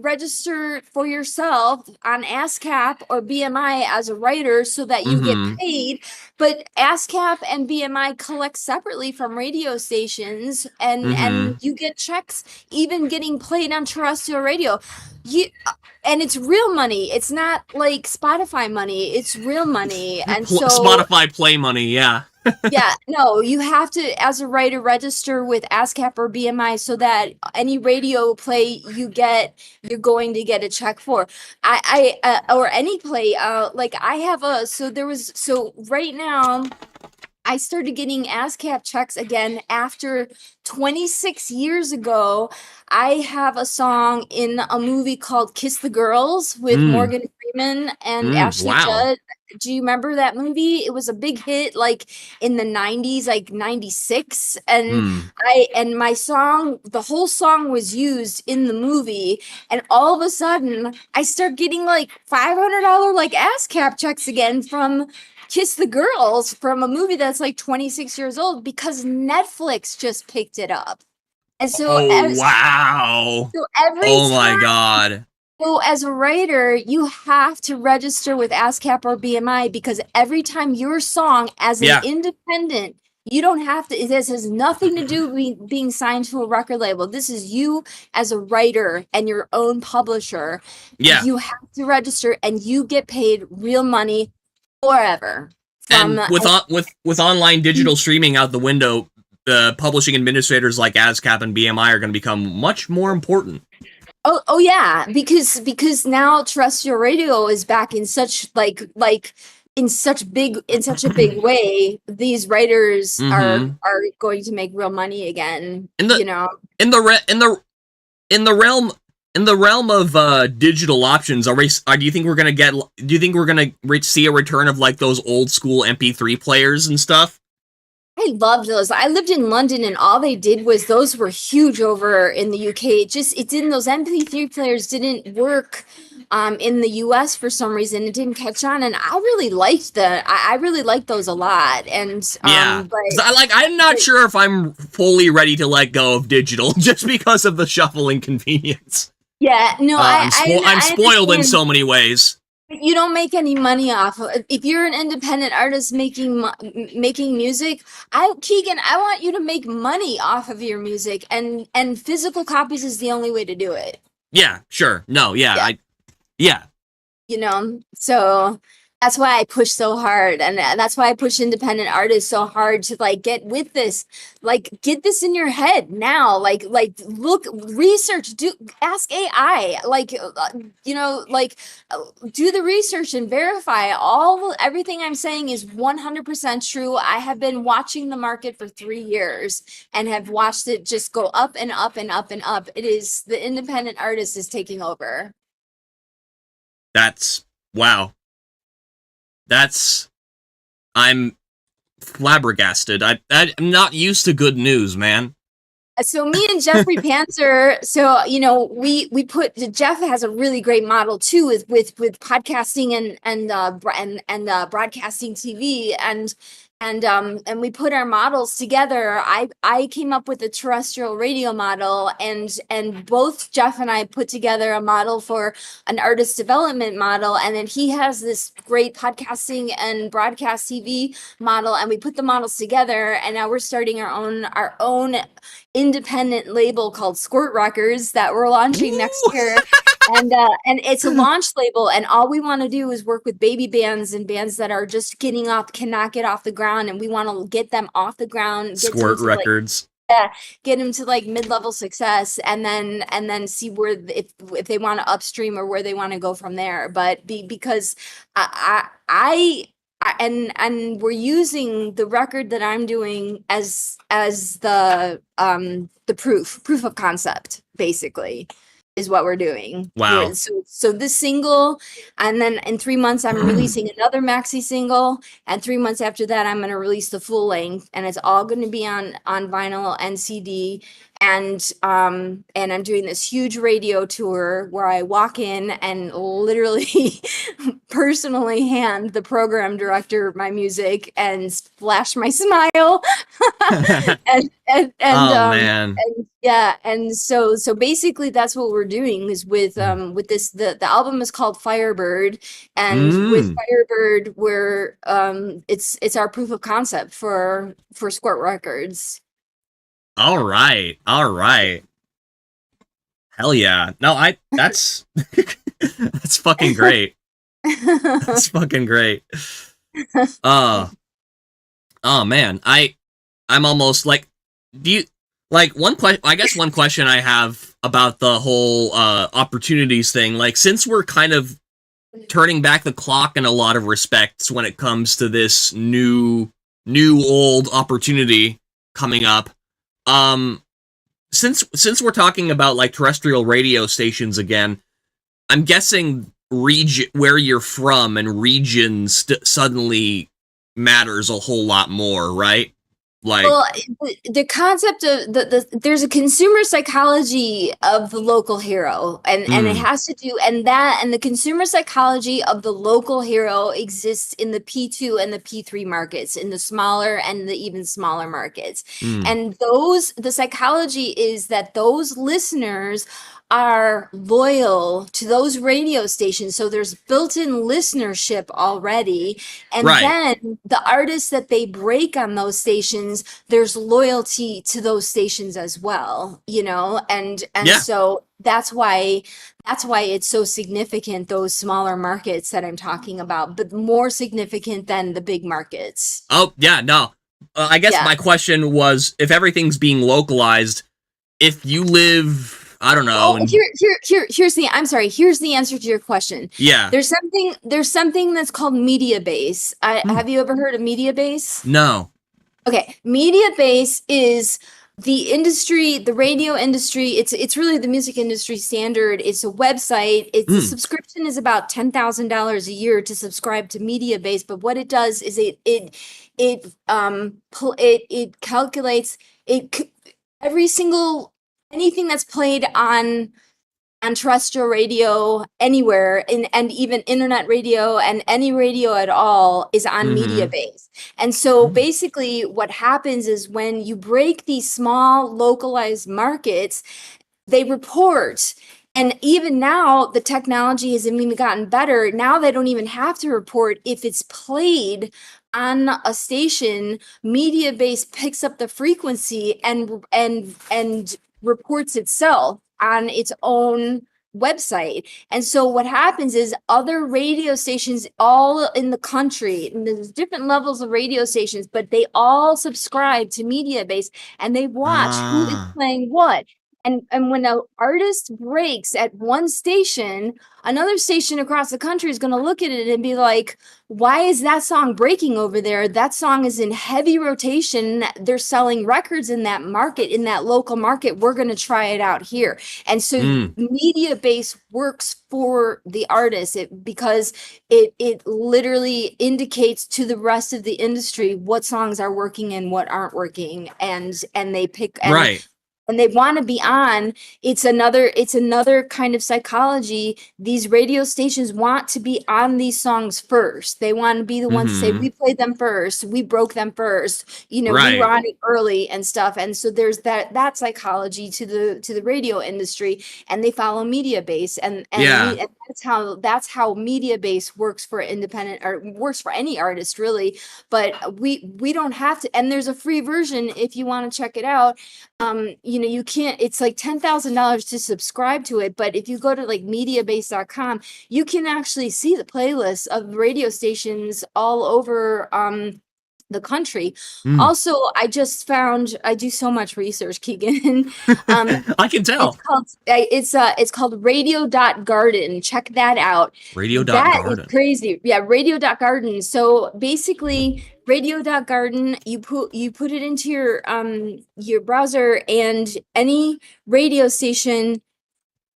register for yourself on ASCAP or BMI as a writer so that you get paid. But ASCAP and BMI collect separately from radio stations, and you get checks even getting played on terrestrial radio. And it's real money. It's not like Spotify money. It's real money. And so Spotify play money, yeah. Yeah, no, you have to, as a writer, register with ASCAP or BMI so that any radio play you get, you're going to get a check for. Or any play, like I have so right now, I started getting ASCAP checks again after 26 years ago. I have a song in a movie called Kiss the Girls with Morgan Freeman and Ashley Judd. Do you remember that movie? It was a big hit like in the 90s, like 96. And my song, the whole song was used in the movie. And all of a sudden I start getting like $500 like ASCAP checks again from Kiss the Girls, from a movie that's like 26 years old because Netflix just picked it up. And so wow. So every my god. So as a writer, you have to register with ASCAP or BMI because every time your song as an independent, you don't have to, this has nothing to do with being signed to a record label. This is you as a writer and your own publisher. Yeah. You have to register and you get paid real money forever. And with online digital streaming out the window, the publishing administrators like ASCAP and BMI are going to become much more important. Oh yeah, because now terrestrial radio is back in such in such a big way. These writers are going to make real money again. In the realm of digital options, do you think we're gonna see a return of like those old school MP3 players and stuff? I loved those. I lived in London and all they did was, those were huge over in the UK. Those MP3 players didn't work in the US for some reason. It didn't catch on, and I really liked I really liked those a lot. And I'm not sure if I'm fully ready to let go of digital just because of the shuffling convenience. Yeah, no, I'm spoiled in so many ways. You don't make any money off of, if you're an independent artist making music. Keegan, I want you to make money off of your music, and physical copies is the only way to do it. Yeah, sure. No, yeah. So that's why I push so hard, and that's why I push independent artists so hard to get with this, get this in your head now, look, research, ask AI, do the research and verify everything I'm saying is 100% true. I have been watching the market for 3 years and have watched it just go up and up and up and up. It is, the independent artist is taking over. That's wow. I'm flabbergasted. I'm not used to good news, man. So me and Jeffrey Panther, so we put Jeff has a really great model too with podcasting and broadcasting TV and we put our models together. I came up with a terrestrial radio model, and both Jeff and I put together a model for an artist development model, and then he has this great podcasting and broadcast TV model, and we put the models together, and now we're starting our own independent label called Squirt Records that we're launching next year. And it's a launch label, and all we want to do is work with baby bands and bands that are just cannot get off the ground, and we want to get them off the ground. Squirt Records. Get them to like mid-level success, and then see where if they want to upstream or where they want to go from there. But because and we're using the record that I'm doing as the proof of concept, basically, is what we're doing. Wow. So this single, and then in 3 months I'm releasing another maxi single, and 3 months after that I'm going to release the full length, and it's all going to be on vinyl and CD. And I'm doing this huge radio tour where I walk in and literally personally hand the program director my music and flash my smile. Man. And so basically that's what we're doing is with this, the album is called Firebird, and with Firebird we're it's our proof of concept for Squirt Records. All right. Hell yeah. No, that's that's fucking great. That's fucking great. Oh man. I'm almost like, do you like one question I have about the whole opportunities thing, like, since we're kind of turning back the clock in a lot of respects when it comes to this new old opportunity coming up, since we're talking about like terrestrial radio stations again, I'm guessing where you're from and region suddenly matters a whole lot more, right? Like, well, the concept of there's a consumer psychology of the local hero, and it has to do, and the consumer psychology of the local hero exists in the P2 and the P3 markets, in the smaller and the even smaller markets. And the psychology is that those listeners are loyal to those radio stations, so there's built-in listenership already, and then the artists that they break on those stations, there's loyalty to those stations as well, and so that's why it's so significant, those smaller markets that I'm talking about, but more significant than the big markets. Oh yeah, no, I guess my question was, if everything's being localized, if you live, I don't know. Here's the answer to your question. Yeah. There's something that's called media base. Have you ever heard of media base? No. Okay. Media base is the industry, the radio industry. It's really the music industry standard. It's a website. The subscription is about $10,000 a year to subscribe to media base. But what it does is it calculates every single anything that's played on terrestrial radio anywhere, and even internet radio, and any radio at all is on media base. And so basically what happens is when you break these small localized markets, they report. And even now, the technology has even gotten better. Now they don't even have to report if it's played on a station. Media base picks up the frequency and reports itself on its own website. And so what happens is other radio stations all in the country, and there's different levels of radio stations, but they all subscribe to media base, and they watch who is playing what. And when an artist breaks at one station, another station across the country is going to look at it and be like, why is that song breaking over there? That song is in heavy rotation. They're selling records in that market, in that local market. We're going to try it out here. And so media base works for the artist because it literally indicates to the rest of the industry what songs are working and what aren't working. And they pick. and they want to be on. It's another kind of psychology. These radio stations want to be on these songs first. They want to be the ones to say, we played them first, we broke them first, we were on it early and stuff. And so there's that psychology to the radio industry, and they follow media base, and that's how media base works for independent, or works for any artist really. But we don't have to, and there's a free version if you want to check it out. You can't, it's like $10,000 to subscribe to it, but if you go to like mediabase.com, you can actually see the playlist of radio stations all over the country. Also, I just found, I do so much research, Keegan. I can tell. It's called radio.garden. Check that out. Radio.garden. That is crazy. Yeah, radio.garden. So basically, radio.garden, you put it into your browser, and any radio station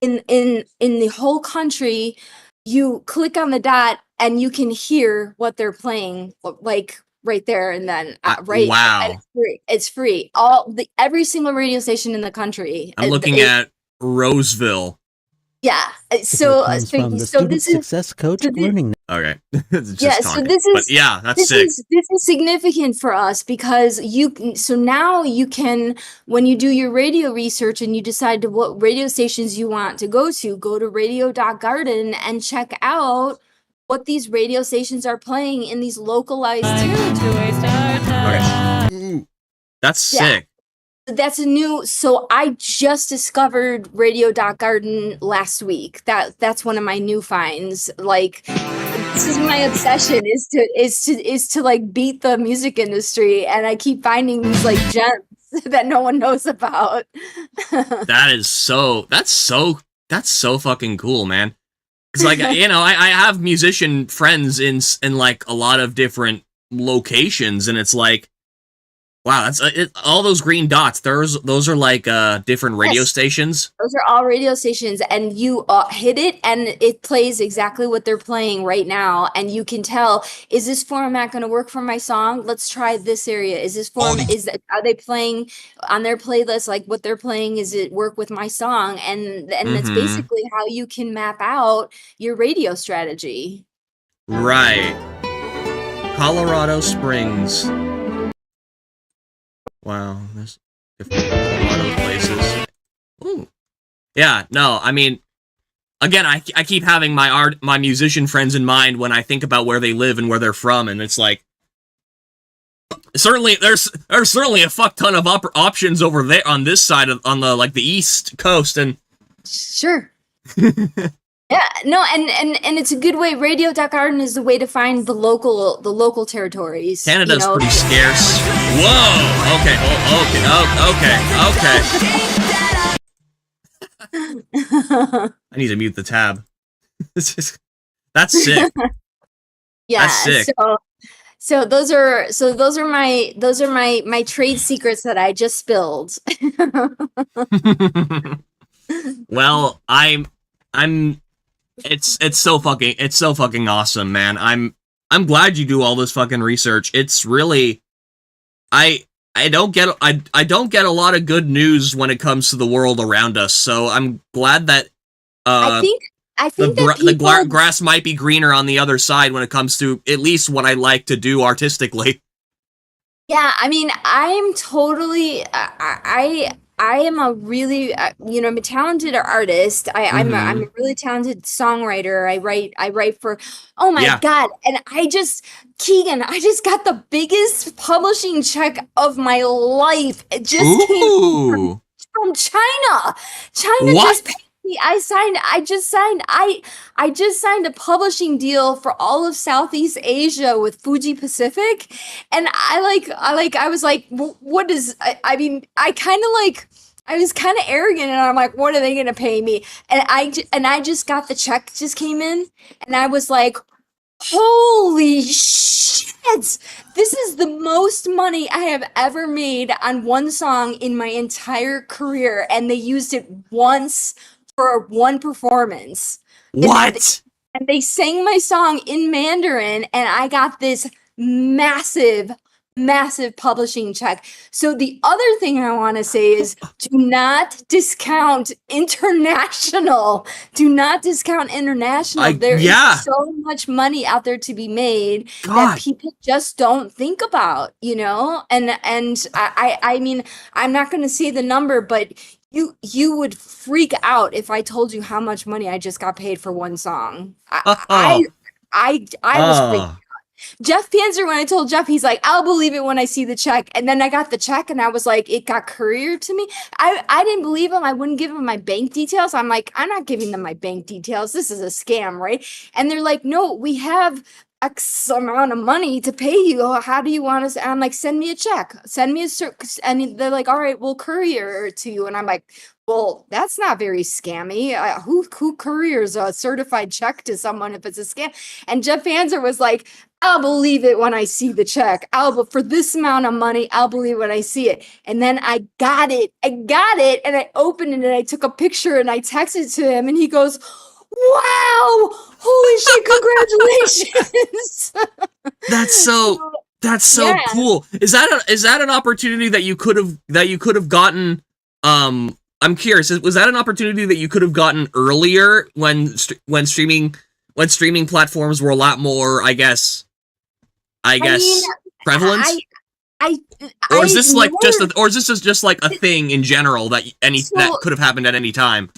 in the whole country, you click on the dot and you can hear what they're playing, like right there and then. Wow. And it's free. Every single radio station in the country. I'm looking at Roseville. Yeah. So this is success coach learning. Okay. So this is, that's sick. This is significant for us because now you can, when you do your radio research and you decide what radio stations you want to go to radio.garden and check out what these radio stations are playing in these localized territories. Okay. That's sick. That's so I just discovered radio.garden last week. That's one of my new finds. Like, this is my obsession, is to like beat the music industry, and I keep finding these like gems that no one knows about. That's so fucking cool, man. It's like, I have musician friends in like a lot of different locations, and it's like, wow, that's all those green dots. Those are like different radio stations. Those are all radio stations, and you hit it, and it plays exactly what they're playing right now. And you can tell, is this format going to work for my song? Let's try this area. Is this are they playing on their playlist? Like what they're playing, is it work with my song? And that's basically how you can map out your radio strategy. Right. Colorado Springs. Wow, there's different Colorado places. Ooh. Yeah, no, I mean, again, I keep having my musician friends in mind when I think about where they live and where they're from, and it's like, certainly there's certainly a fuck ton of options over there on this side on the East Coast, and sure. Yeah, no, and it's a good way. Radio.garden is the way to find the local territories. Canada's pretty scarce. Whoa! Okay, okay. I need to mute the tab. That's sick. Yeah, that's sick. So those are my trade secrets that I just spilled. Well, It's so fucking awesome, man. I'm glad you do all this fucking research. It's really, I don't get a lot of good news when it comes to the world around us. So I'm glad that I think the grass might be greener on the other side when it comes to at least what I like to do artistically. Yeah, I mean, I'm totally I am a really, I'm a talented artist. I'm a really talented songwriter. I write for, oh my God. And Keegan, I just got the biggest publishing check of my life. It just came from China. China just paid me. I just signed a publishing deal for all of Southeast Asia with Fuji Pacific. And I was like, what is, I was kind of arrogant, and I'm like, what are they going to pay me? And I just got the check, just came in, and I was like, holy shit, this is the most money I have ever made on one song in my entire career. And they used it once for one performance. What? And they sang my song in Mandarin, and I got this massive massive publishing check. So the other thing I want to say is do not discount international. Do not discount international. There is so much money out there to be made that people just don't think about, you know? And I mean, I'm not going to say the number, but you would freak out if I told you how much money I just got paid for one song. I was freaked. Jeff Panzer, when I told Jeff, he's like, I'll believe it when I see the check. And then I got the check and I was like, it got couriered to me. I didn't believe him. I wouldn't give him my bank details. I'm like, I'm not giving them my bank details. This is a scam, right? And they're like, no, we have X amount of money to pay you. How do you want us? And I'm like, send me a check. Send me a and they're like, all right, we'll courier it to you. And I'm like, well, that's not very scammy. Who couriers a certified check to someone if it's a scam? And Jeff Panzer was like, I'll believe it when I see the check. For this amount of money, I'll believe when I see it. And then I got it. And I opened it and I took a picture and I texted to him and he goes, wow, holy shit, congratulations. That's so cool. Is that an opportunity that you could have gotten? I'm curious. Was that an opportunity that you could have gotten earlier when streaming platforms were a lot more, I guess, prevalent? Or is this just like a thing in general that that could have happened at any time?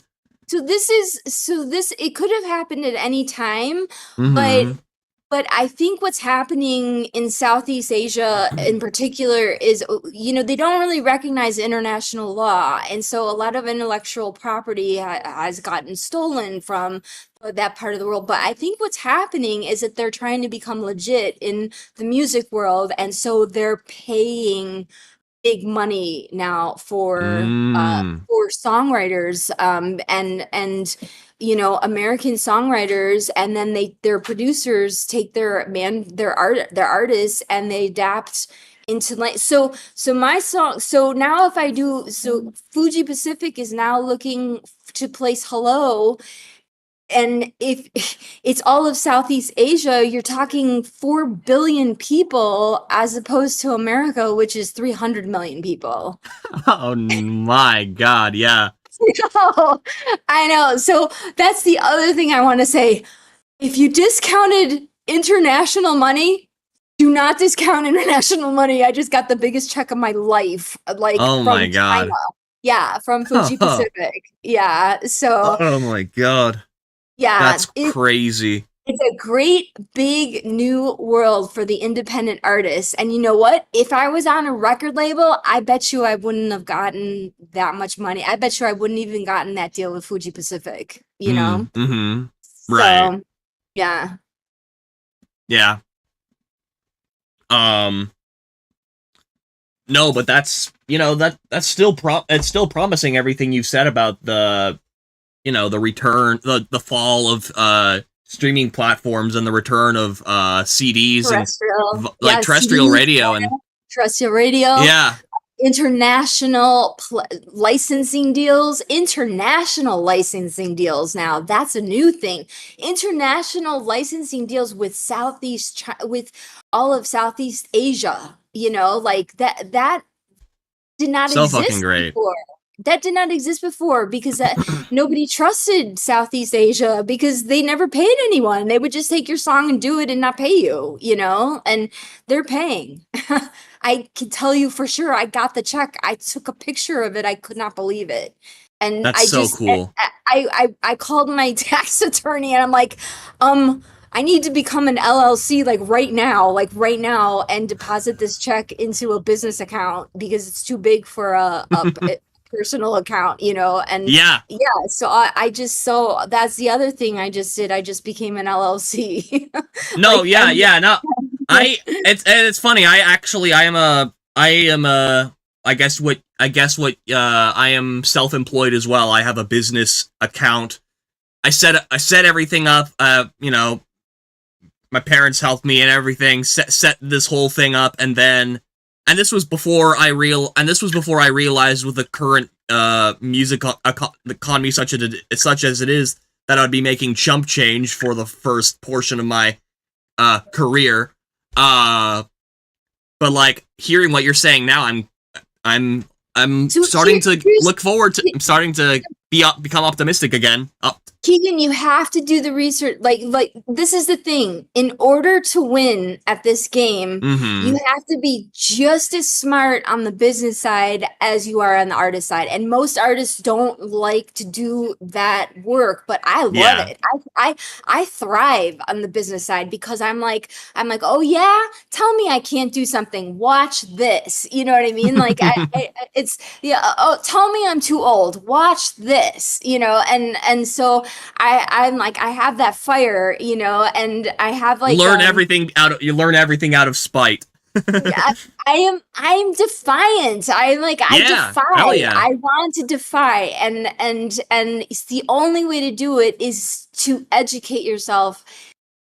So it could have happened at any time, but I think what's happening in Southeast Asia in particular is, you know, they don't really recognize international law. And so a lot of intellectual property has gotten stolen from that part of the world. But I think what's happening is that they're trying to become legit in the music world. And so they're paying big money now for songwriters and you know, American songwriters, and then their producers take their artists and they adapt into like so my song. So now if I do, so Fuji Pacific is now looking to place Hello. And if it's all of Southeast Asia, you're talking 4 billion people as opposed to America, which is 300 million people. Oh my God, yeah. I know. So that's the other thing I want to say. If you discounted international money, do not discount international money. I just got the biggest check of my life. Like, oh my God. China. Yeah, from Fuji Pacific. Yeah. So. Oh my God. Yeah, that's crazy. It's a great big new world for the independent artists. And you know what? If I was on a record label, I bet you I wouldn't have gotten that much money. I bet you I wouldn't even gotten that deal with Fuji Pacific, you know? Right. So, yeah. Yeah. No, but that's, you know, that's still it's still promising, everything you've said about the, you know, the return, the fall of streaming platforms and the return of CDs and like terrestrial radio and terrestrial radio. Yeah. International licensing deals. International licensing deals now. That's a new thing. International licensing deals with with all of Southeast Asia. You know, like that did not exist fucking great. Before. That did not exist before because nobody trusted Southeast Asia because they never paid anyone. They would just take your song and do it and not pay you, you know, and they're paying. I can tell you for sure. I got the check. I took a picture of it. I could not believe it. And that's so cool. I called my tax attorney and I'm like, I need to become an LLC like right now, and deposit this check into a business account because it's too big for a personal account, you know. And so so that's the other thing I just did. I just became an LLC. No, no. It's funny. I am self-employed as well. I have a business account. I set everything up, you know, my parents helped me and everything, set this whole thing up, and this was before I realized with the current music economy such as it is, that I'd be making chump change for the first portion of my career. but like hearing what you're saying now, I'm So starting to look forward to. I'm starting to become optimistic again. Keegan, you have to do the research. Like this is the thing. In order to win at this game, you have to be just as smart on the business side as you are on the artist side. And most artists don't like to do that work, but I love it. I thrive on the business side because I'm like, oh yeah, tell me I can't do something. Watch this. You know what I mean? Like it's oh, tell me I'm too old. Watch this. You know, and so I'm like, I have that fire, you know, and I have like you learn everything out of spite. I'm defiant. I defy. Yeah. I want to defy, and it's the only way to do it is to educate yourself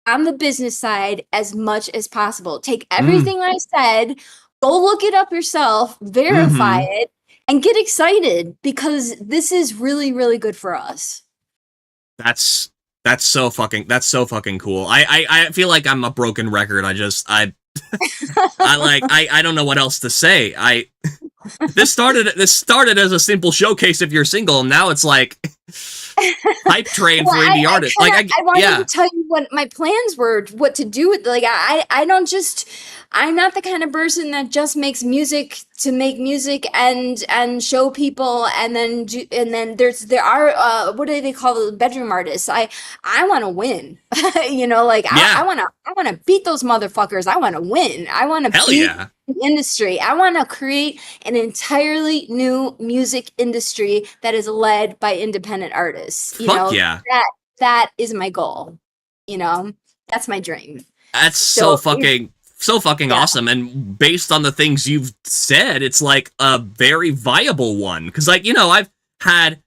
on the business side as much as possible. Take everything I said, go look it up yourself, verify it, and get excited because this is really, really good for us. That's so fucking cool. I feel like I'm a broken record. I don't know what else to say. This started as a simple showcase of your single, and now it's like hype train for indie artists. I wanted to tell you what my plans were, what to do with I'm not the kind of person that just makes music to make music and show people and then there are what do they call the bedroom artists? I want to win. You know, like I want to beat those motherfuckers. I want to win. I want to beat the industry. I want to create an entirely new music industry that is led by independent artists. You know, that is my goal. You know, that's my dream. That's so fucking awesome. And based on the things you've said, it's like a very viable one. Because, like, you know, I've had,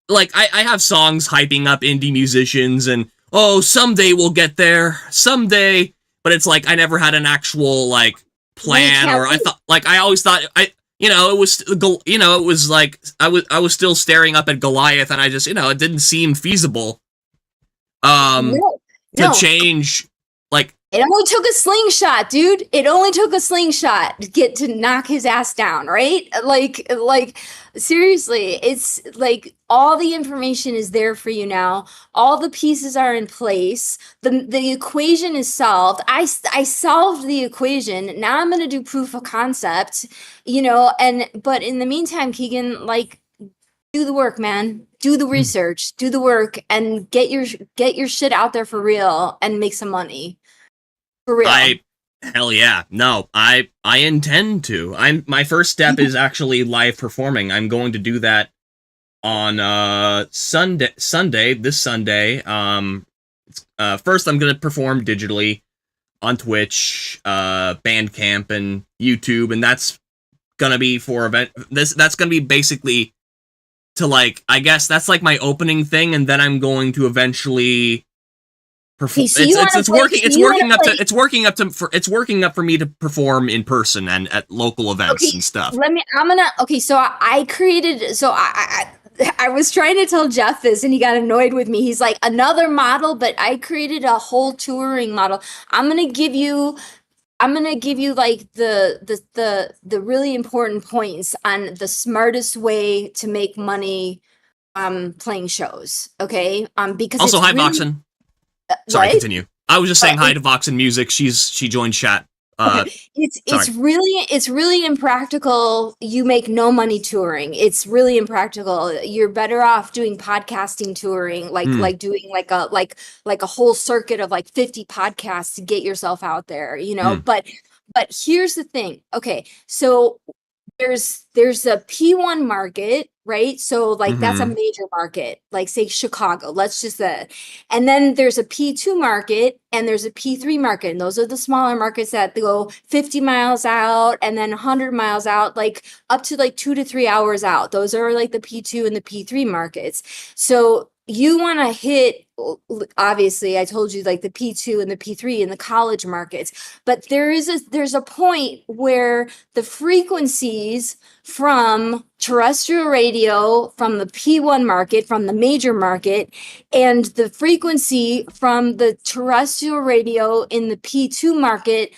I have songs hyping up indie musicians and, oh, someday we'll get there, someday. But it's like, I never had an actual, like, plan, or I thought, like, I always thought, it was like, I was still staring up at Goliath, and I just, it didn't seem feasible, to change, like, it only took a slingshot, dude. It only took a slingshot to knock his ass down, right? Like seriously, it's like all the information is there for you now. All the pieces are in place. The equation is solved. I solved the equation. Now I'm going to do proof of concept, but in the meantime, Keegan, like, do the work, man. Do the research, do the work, and get your shit out there for real and make some money. For real. Hell yeah. No, I intend to. My first step is actually live performing. I'm going to do that on this Sunday. First I'm going to perform digitally on Twitch, Bandcamp, and YouTube, and that's going to be for event. That's going to be basically to, like, I guess that's like my opening thing, and then I'm going to eventually perform. It's working up for me to perform in person and at local events and stuff. I was trying to tell Jeff this and he got annoyed with me. He's like, another model, but I created a whole touring model. I'm gonna give you like the really important points on the smartest way to make money playing shows. Okay. Because also, hi, Voxen. Sorry, continue. I was just saying hi to Voxen Music. She joined chat. It's really impractical. You make no money touring. It's really impractical. You're better off doing podcasting touring, like doing like a whole circuit of like 50 podcasts to get yourself out there, But here's the thing. Okay, so there's a P1 market, right? So like that's a major market, like say Chicago, let's just say. And then there's a P2 market and there's a P3 market. And those are the smaller markets that go 50 miles out and then 100 miles out, like up to like 2 to 3 hours out. Those are like the P2 and the P3 markets. So you want to hit, obviously, I told you like the P2 and the P3 in the college markets, but there's a point where the frequencies from terrestrial radio, from the P1 market, from the major market, and the frequency from the terrestrial radio in the P2 market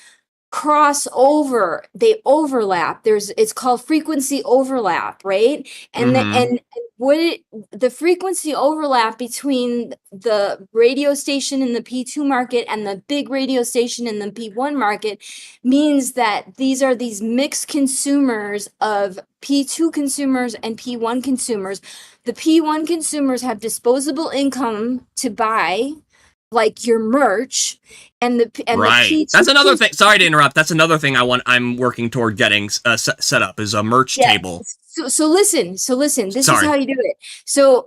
cross over, they overlap. It's called frequency overlap, right? And the frequency overlap between the radio station in the P2 market and the big radio station in the P1 market means that these mixed consumers of P2 consumers and P1 consumers. The P1 consumers have disposable income to buy like your merch, and the P2 That's another thing. Sorry to interrupt. That's another thing I'm working toward getting set up is a merch table. So listen. This is how you do it. So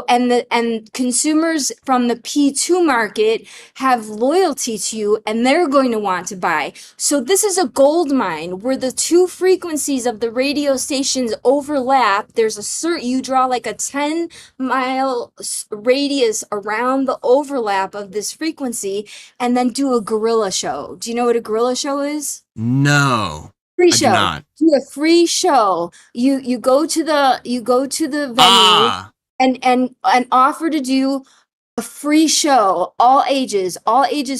and consumers from the P2 market have loyalty to you, and they're going to want to buy. So this is a gold mine where the two frequencies of the radio stations overlap. There's you draw like a 10-mile radius around the overlap of this frequency, and then do a guerrilla show. Do you know what a guerrilla show is? No. Free show. Do a free show. You go to the venue and offer to do a free show, all ages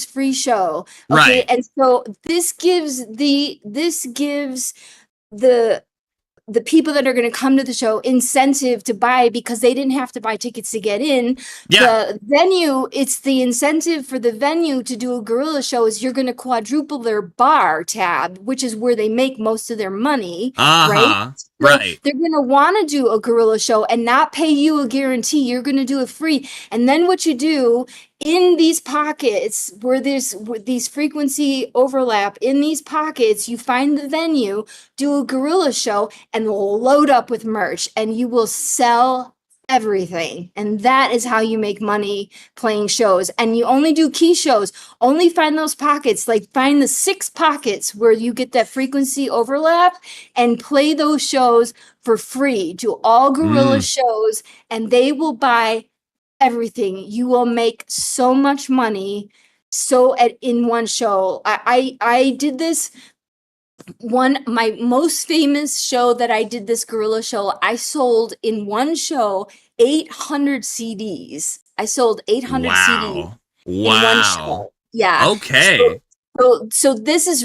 free show. Okay. Right. And so this gives the people that are going to come to the show incentive to buy because they didn't have to buy tickets to get in. Yeah. The venue, it's the incentive for the venue to do a guerrilla show is you're going to quadruple their bar tab, which is where they make most of their money. Right? So right. They're going to want to do a guerrilla show and not pay you a guarantee. You're going to do it free. And then what you do in these pockets where there's these frequency overlap, in these pockets, you find the venue, do a guerrilla show, and load up with merch, and you will sell everything. And that is how you make money playing shows. And you only do key shows. Only find those pockets, like find the 6 pockets where you get that frequency overlap and play those shows for free. Do all guerrilla shows, and they will buy everything. You will make so much money in one show. I did this my most famous show that I did, this guerrilla show, I sold in one show 800 CDs. I sold 800 CDs in one show. Yeah. Okay. So this is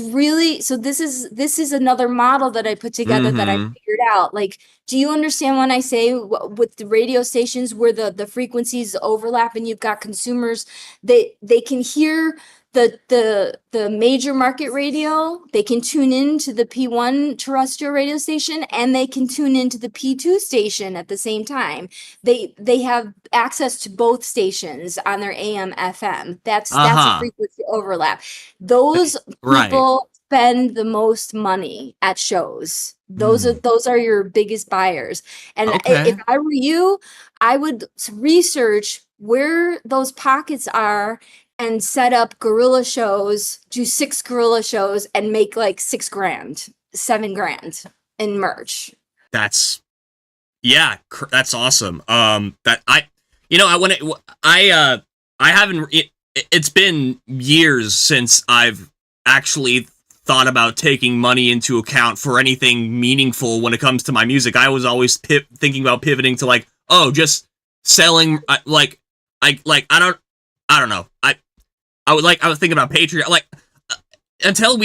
another model that I put together that I figured out. Like, do you understand when I say with the radio stations where the frequencies overlap and you've got consumers, they can hear the major market radio, they can tune in to the P1 terrestrial radio station, and they can tune into the P2 station at the same time. They have access to both stations on their AM FM. That's a frequency overlap. Those people spend the most money at shows. Those are your biggest buyers. And if I were you, I would research where those pockets are and set up guerrilla shows, do 6 guerrilla shows, and make like $6,000, $7,000 in merch. That's awesome. It's been years since I've actually thought about taking money into account for anything meaningful when it comes to my music. I was always thinking about pivoting to just selling, I don't know. I was thinking about Patreon, until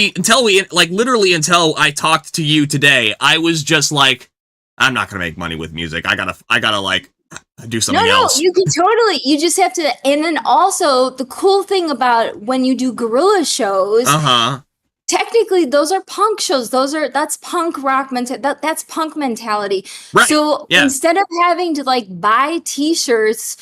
I talked to you today, I was just like, I'm not gonna make money with music. I gotta do something else. No, you can totally, you just have to. And then also the cool thing about when you do guerrilla shows, technically those are punk shows. That's punk rock that's punk mentality. Right. So instead of having to buy t-shirts,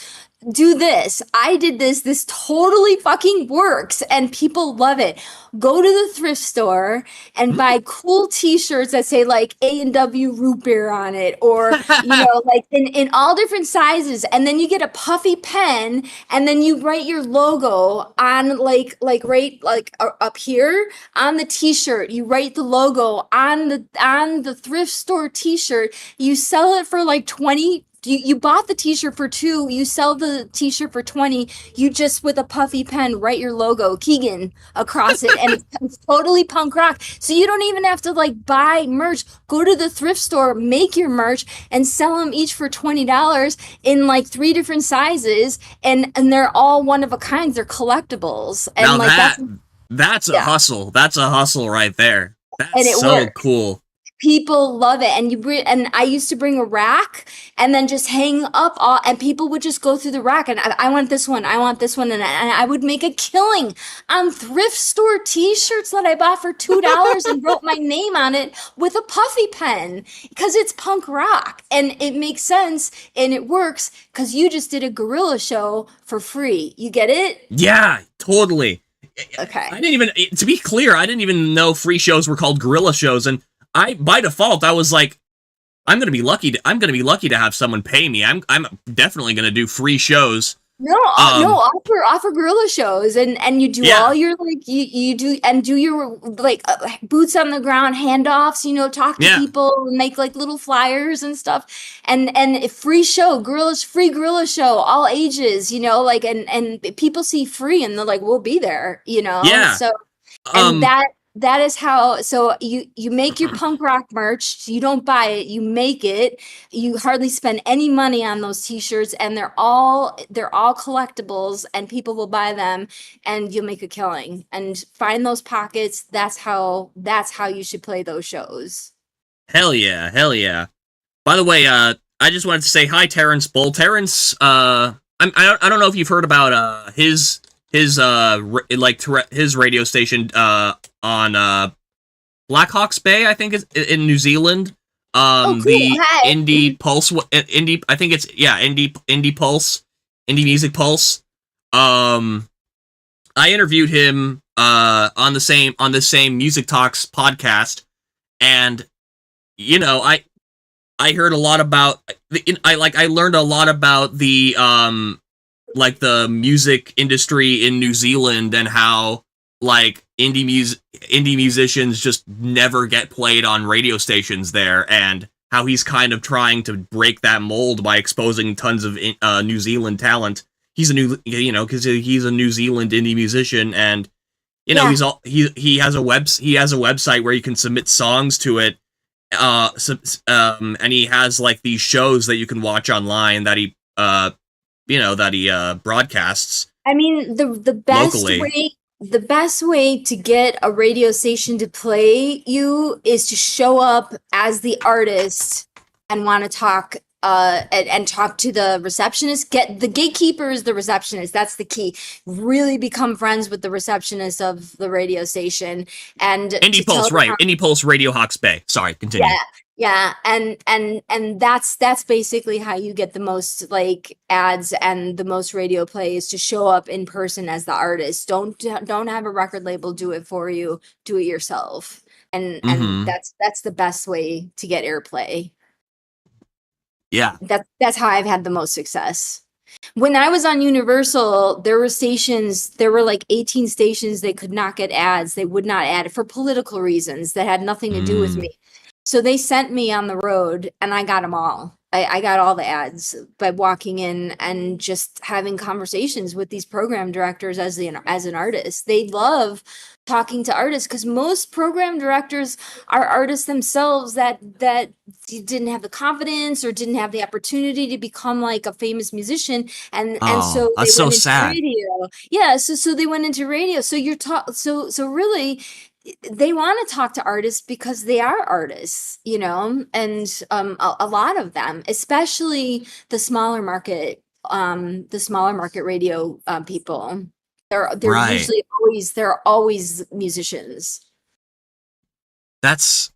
do this. I did this. This totally fucking works, and people love it. Go to the thrift store and buy cool t-shirts that say A&W root beer on it, or in all different sizes, and then you get a puffy pen, and then you write your logo on up here on the t-shirt. You write the logo on the thrift store t-shirt. You sell it for 20. You bought the t-shirt for $2, you sell the t-shirt for $20, you just with a puffy pen write your logo, Keegan, across it, and it's totally punk rock. So you don't even have to buy merch. Go to the thrift store, make your merch, and sell them each for $20 in 3 different sizes, and they're all one of a kind. They're collectibles. And That's a hustle. That's a hustle right there. That's so works. cool. People love it, and I used to bring a rack and then just hang up all, and people would just go through the rack and I want this one, I want this one, and I would make a killing on thrift store T-shirts that I bought for $2 and wrote my name on it with a puffy pen because it's punk rock and it makes sense and it works because you just did a guerrilla show for free. You get it? Yeah, totally. Okay. I didn't even, to be clear, I didn't even know free shows were called guerrilla shows, and by default, I was like, I'm gonna be lucky to have someone pay me. I'm definitely gonna do free shows. No, offer guerrilla shows, and you do all your like you do your like boots on the ground handoffs. Talk to people, and make like little flyers and stuff, and a free show, free guerrilla show, all ages. Like and people see free, and they're like, we'll be there. Yeah. So and that is how, so you make your punk rock merch, you don't buy it, you make it, you hardly spend any money on those t-shirts, and they're all collectibles, and people will buy them, and you'll make a killing. And find those pockets. That's how you should play those shows. Hell yeah. By the way, I just wanted to say hi, Terrence Bull. Terrence, I don't know if you've heard about his radio station on Blackhawks Bay, I think it's in New Zealand. Cool. The Hi. Indie Pulse, I think it's Indie Pulse, Indie Music Pulse. I interviewed him on the same Music Talks podcast, and I heard a lot about I learned a lot about the the music industry in New Zealand, and how indie musicians just never get played on radio stations there, and how he's kind of trying to break that mold by exposing tons of New Zealand talent. He's because he's a New Zealand indie musician, and he has a website where you can submit songs to it, and he has these shows that you can watch online that he broadcasts. I mean, the best way to get a radio station to play you is to show up as the artist and want to talk and talk to the receptionist. Get the gatekeeper is the receptionist. That's the key. Really become friends with the receptionist of the radio station. And Indie Pulse, right? Indie Pulse Radio Hawks Bay. Sorry, continue. Yeah, and that's basically how you get the most ads and the most radio plays, to show up in person as the artist. Don't have a record label do it for you. Do it yourself, and that's the best way to get airplay. Yeah, that's how I've had the most success. When I was on Universal, there were 18 stations they could not get ads. They would not add it for political reasons that had nothing to do with me. So they sent me on the road, and I got them all. I got all the ads by walking in and just having conversations with these program directors as an artist. They love talking to artists because most program directors are artists themselves that didn't have the confidence or didn't have the opportunity to become a famous musician, and so they went into radio. Yeah, so they went into radio. So so really, they want to talk to artists because they are artists, and a lot of them, especially the smaller market radio people, they're right. usually always musicians. That's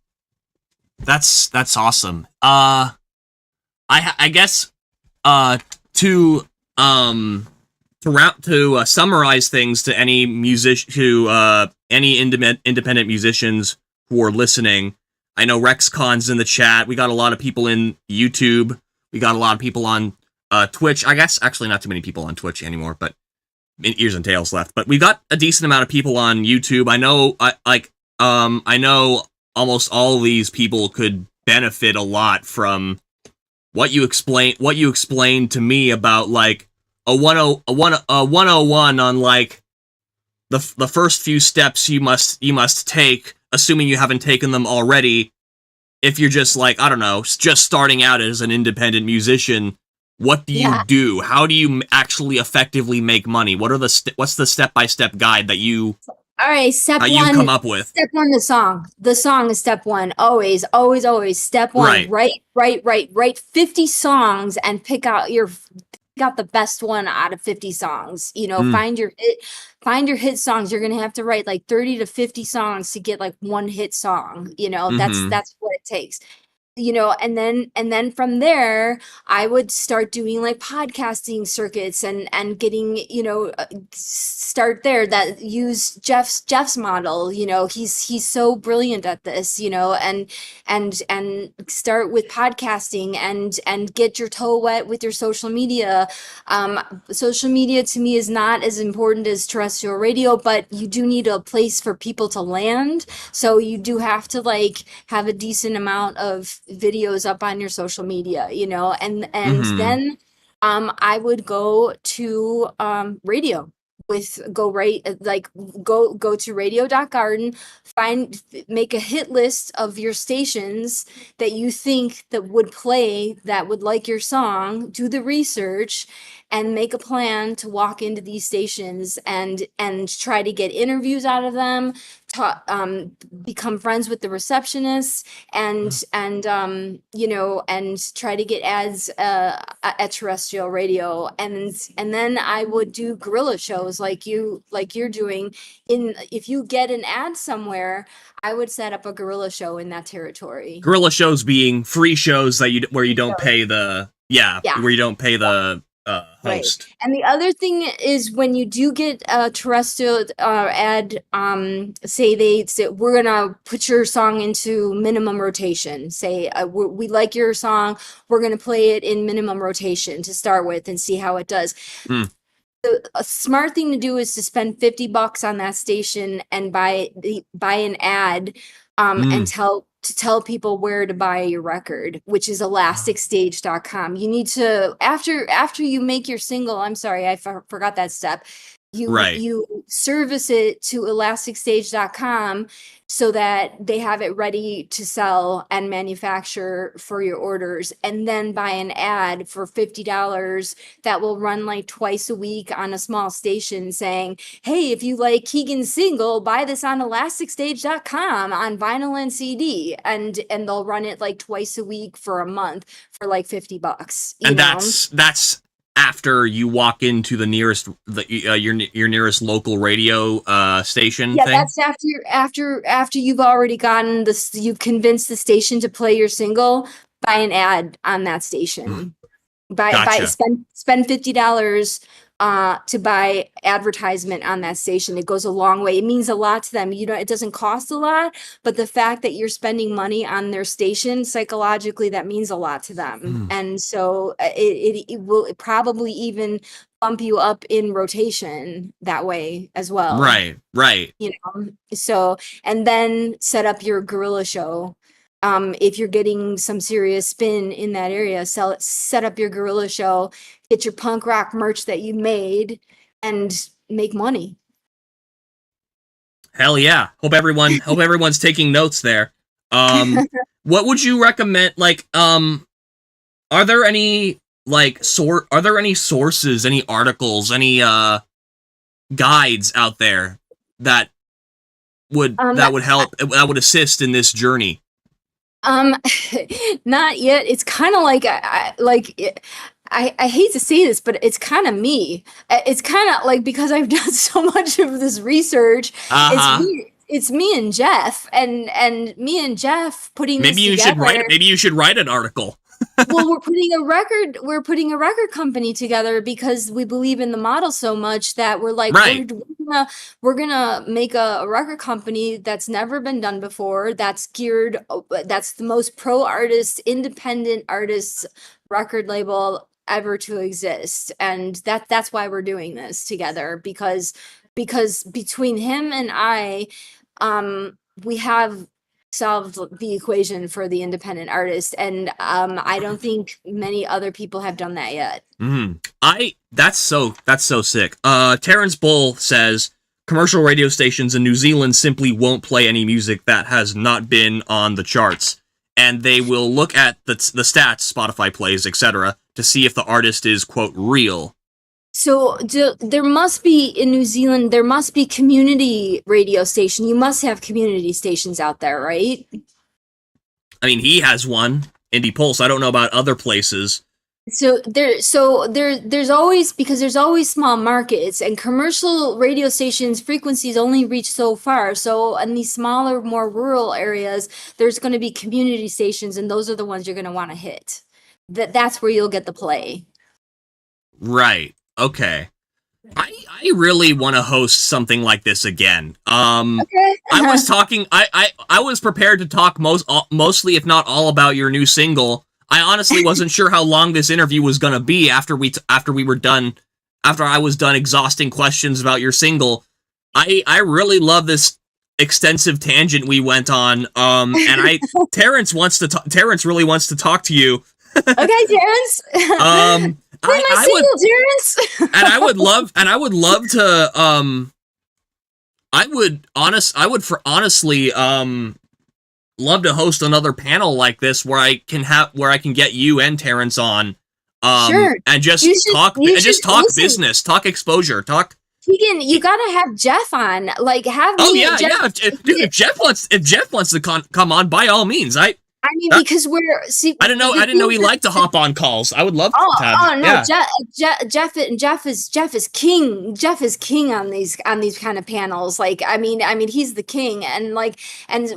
awesome. I guess to summarize things to any any independent musicians who are listening. I know RexCon's in the chat. We got a lot of people in YouTube. We got a lot of people on Twitch. I guess actually not too many people on Twitch anymore, but ears and tails left. But we got a decent amount of people on YouTube. I know I know almost all of these people could benefit a lot from what you explained to me about a 101 on the first few steps you must take, assuming you haven't taken them already. If you're just I don't know, just starting out as an independent musician, what do you do? How do you actually effectively make money? What's the step-by-step guide that you All right, step one. You come up with step one. The song. The song is step one. Always, always, always. Step one. Right. Write 50 songs and pick out the best one out of 50 songs. You know, find your hit songs. You're gonna have to write like 30 to 50 songs to get like one hit song. You know, that's what it takes. You know, and then from there I would start doing like podcasting circuits and getting, you know, start there, that use Jeff's model. You know, he's so brilliant at this, you know, and start with podcasting and get your toe wet with your social media. Social media to me is not as important as terrestrial radio, but you do need a place for people to land, so you do have to like have a decent amount of videos up on your social media, you know, and then I would go to radio go to radio.garden, make a hit list of your stations that you think that would play, that would like your song, do the research and make a plan to walk into these stations and try to get interviews out of them, become friends with the receptionists and you know, and try to get ads at terrestrial radio, and then I would do guerrilla shows like you're doing. If you get an ad somewhere, I would set up a guerrilla show in that territory. Guerrilla shows being free shows that where you don't pay the where you don't pay the host. Right. And the other thing is, when you do get a terrestrial ad, say they say we're gonna put your song into minimum rotation. Say we like your song, we're gonna play it in minimum rotation to start with and see how it does. A smart thing to do is to spend $50 on that station and buy an ad and tell people where to buy your record, which is elasticstage.com. You need to, after you make your single, I'm sorry, I forgot that step. You service it to elasticstage.com so that they have it ready to sell and manufacture for your orders, and then buy an ad for $50 that will run like twice a week on a small station saying, hey, if you like Keegan's single, buy this on elasticstage.com on vinyl and CD, and they'll run it like twice a week for a month for like $50. And that's after you walk into the nearest your nearest local radio station. Yeah, that's after you've already gotten this, you've convinced the station to play your single. Buy an ad on that station. Spend $50 to buy advertisement on that station. It goes a long way. It means a lot to them. You know, it doesn't cost a lot, but the fact that you're spending money on their station, psychologically, that means a lot to them. And so it will probably even bump you up in rotation that way as well. Right. You know, so, and then set up your guerrilla show. If you're getting some serious spin in that area, set up your guerrilla show, get your punk rock merch that you made, and make money. Hell yeah. Hope everyone's taking notes there. What would you recommend? Like, are there any sources, any articles, any guides out there that would help, that would assist in this journey? Not yet. It's kind of like I hate to say this, but it's kind of me. It's kind of like, because I've done so much of this research, it's me and Jeff, and me and Jeff putting this together. Maybe you should write an article. Well, we're putting a record company together because we believe in the model so much that we're like, we're gonna make a record company that's never been done before, that's the most pro artist, independent artists record label ever to exist. And that's why we're doing this together, because between him and I, we have solved the equation for the independent artist, and I don't think many other people have done that yet. That's so sick. Terrence Bull says commercial radio stations in New Zealand simply won't play any music that has not been on the charts, and they will look at the stats, Spotify plays, etc., to see if the artist is, quote, real. So there must be in New Zealand, there must be community radio station. You must have community stations out there, right? I mean, he has one, Indie Pulse. I don't know about other places. There's always, because there's always small markets, and commercial radio stations frequencies only reach so far. So in these smaller, more rural areas, there's going to be community stations, and those are the ones you're going to want to hit. That's where you'll get the play. Right. Okay. I really want to host something like this again. Okay. I was talking. I was prepared to talk mostly, if not all, about your new single. I honestly wasn't sure how long this interview was gonna be after we were done. After I was done exhausting questions about your single. I really love this extensive tangent we went on. And Terrence really wants to talk to you. Okay, Terrence. Play my single, Terrence. and I would love to honestly love to host another panel like this where I can get you and Terrence on. Sure. And just talk business, talk exposure, talk. Keegan, you gotta have Jeff on. Like, have me. Oh yeah, Jeff. Yeah. If Jeff wants to come on, by all means. I mean, because I didn't know he liked to hop on calls. I would love to have. Oh no, yeah. Jeff is king. Jeff is king on these kind of panels. Like, I mean, he's the king. And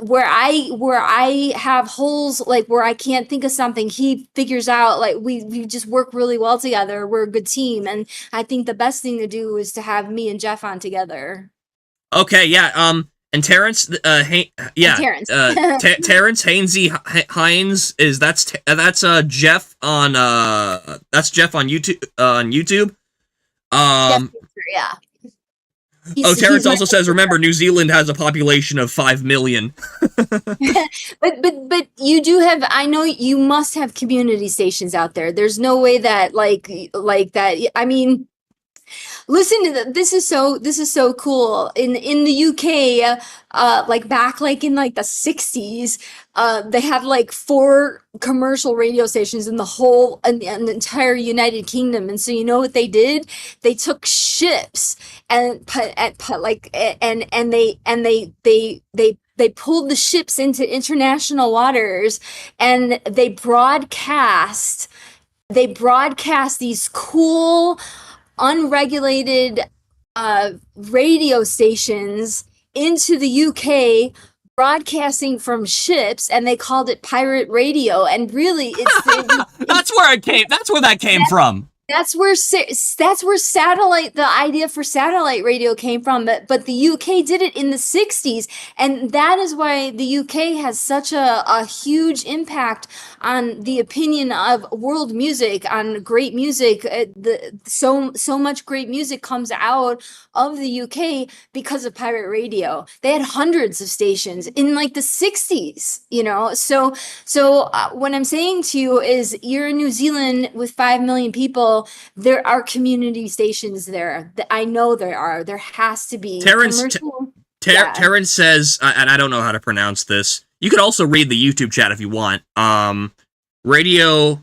where I have holes, like where I can't think of something, he figures out. Like, we just work really well together. We're a good team, and I think the best thing to do is to have me and Jeff on together. Okay, yeah. And Terrence, Terrence Hainsey Hines that's Jeff on YouTube yeah. Terrence also says, remember, New Zealand has a population of 5 million. but you do have, I know you must have community stations out there. There's no way that like that. I mean, listen to this is so cool. In the UK, like back like in like the 60s, they had like 4 commercial radio stations in the entire United Kingdom. And so you know what they did? They took ships and they pulled the ships into international waters, and they broadcast these cool unregulated radio stations into the UK, broadcasting from ships, and they called it pirate radio. And really, that's where that came from. That's where the idea for satellite radio came from. But the UK did it in the 60s, and that is why the UK has such a huge impact on the opinion of world music, on great music. So much great music comes out of the UK because of pirate radio. They had hundreds of stations in like the 60s, you know. So what I'm saying to you is, you're in New Zealand with 5 million people. There are community stations there. I know there are. There has to be. Terrence says, and I don't know how to pronounce this. You could also read the YouTube chat if you want. Radio.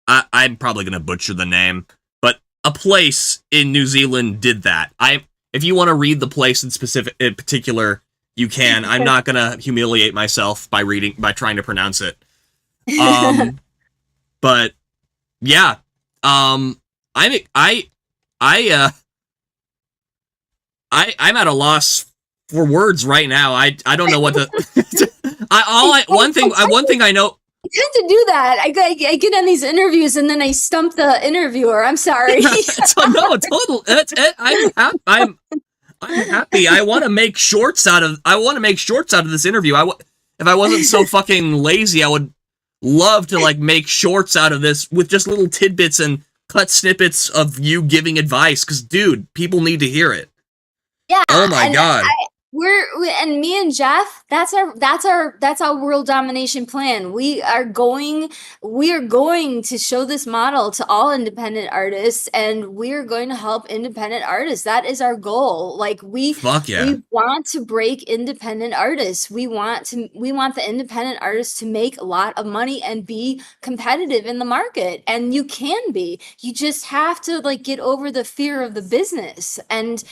I'm probably gonna butcher the name, but a place in New Zealand did that. If you want to read the place in particular, you can. I'm not gonna humiliate myself by trying to pronounce it. But. Yeah, I'm at a loss for words right now. I don't know what to. One thing I know. I tend to do that. I get on these interviews and then I stump the interviewer. I'm sorry. No, total. I'm happy. I want to make shorts out of this interview. If I wasn't so fucking lazy, I would love to like make shorts out of this with just little tidbits and cut snippets of you giving advice, because dude, people need to hear it. Yeah. Oh my god. And me and Jeff, that's our world domination plan. We are going to show this model to all independent artists, and we're going to help independent artists. That is our goal. Like we want to break independent artists. We want the independent artists to make a lot of money and be competitive in the market. And you can be. You just have to like get over the fear of the business, and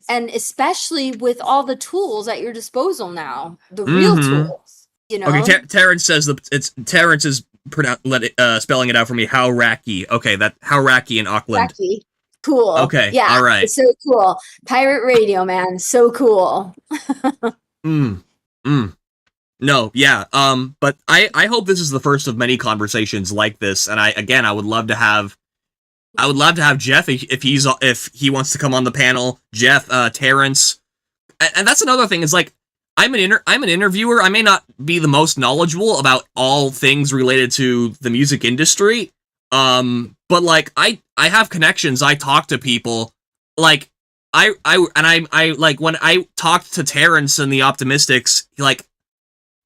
especially with all the tools at your disposal now, the real tools, you know. Okay, Terrence says Terrence is spelling it out for me. How Racky. Okay, that How Racky in Auckland. Racky. Cool. Okay. Yeah. All right. It's so cool. Pirate radio, man. So cool. No, yeah. But I hope this is the first of many conversations like this, and I would love to have Jeff if he wants to come on the panel. Jeff, Terrence, and that's another thing. Is like I'm an interviewer. I may not be the most knowledgeable about all things related to the music industry. But like I have connections. I talk to people. Like I like when I talked to Terrence and the Optimistics. Like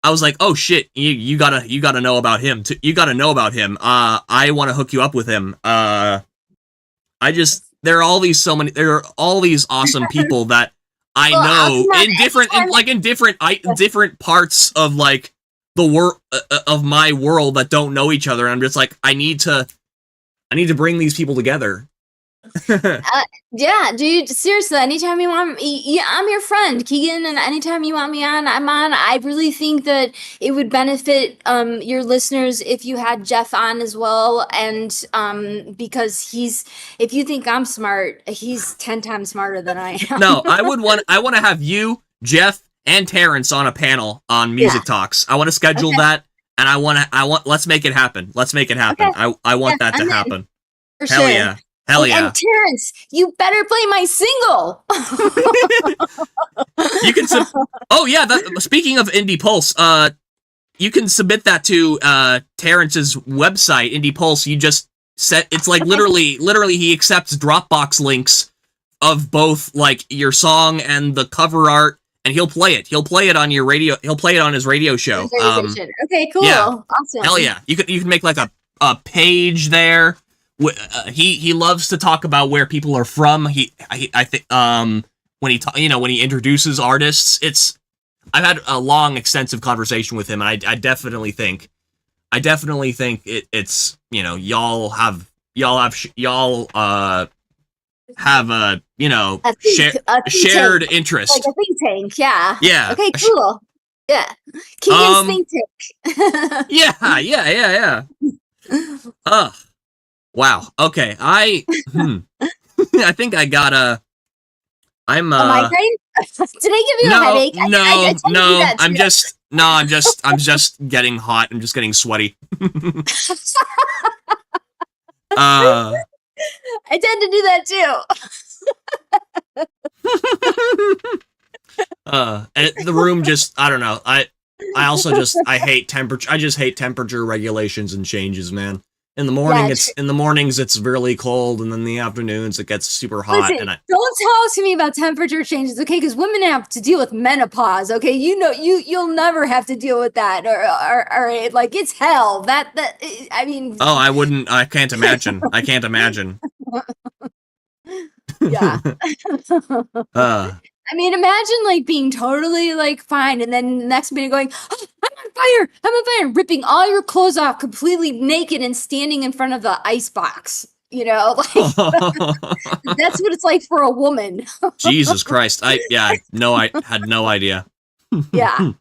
I was like, oh shit, you gotta know about him. You gotta know about him. I want to hook you up with him. There are all these awesome people that I know in different parts of like the world of my world that don't know each other. And I'm just like, I need to bring these people together. Yeah, dude, seriously, anytime you want me, I'm your friend, Keegan, and anytime you want me on, I'm on. I really think that it would benefit your listeners if you had Jeff on as well, and because if you think I'm smart, he's 10 times smarter than I am. No, I want to have you, Jeff, and Terrence on a panel on Music Talks. I want to schedule that, and I want let's make it happen. Let's make it happen. Okay. I want that to happen. For Hell sure. Yeah. Hell yeah. And Terrence, you better play my single. You can speaking of Indie Pulse, you can submit that to Terrence's website, Indie Pulse. You just set it's like literally he accepts Dropbox links of both like your song and the cover art, and he'll play it. He'll play it on your radio. He'll play it on his radio show. Okay, cool. Yeah. Awesome. Hell yeah. You can make like a page there. He loves to talk about where people are from. I think when he introduces artists, I've had a long, extensive conversation with him, and I definitely think it's y'all have a shared interest, like a think tank. Yeah. Yeah. Okay. Cool. Yeah. Keegan's think tank. Yeah. Wow. Okay. I think I got I'm a migraine? Did I give you a headache? I'm just getting hot. I'm just getting sweaty. I tend to do that too. And the room just, I don't know. I hate temperature. I just hate temperature regulations and changes, man. In the mornings it's really cold, and then in the afternoons it gets super hot. Listen, don't talk to me about temperature changes, okay? Because women have to deal with menopause, okay? You'll never have to deal with that, or like it's hell. I mean. Oh, I can't imagine. I can't imagine. Yeah. I mean, imagine like being totally like fine, and then the next minute going, oh, I'm on fire, ripping all your clothes off completely naked and standing in front of the ice box. Like that's what it's like for a woman. Jesus Christ. I had no idea. Yeah.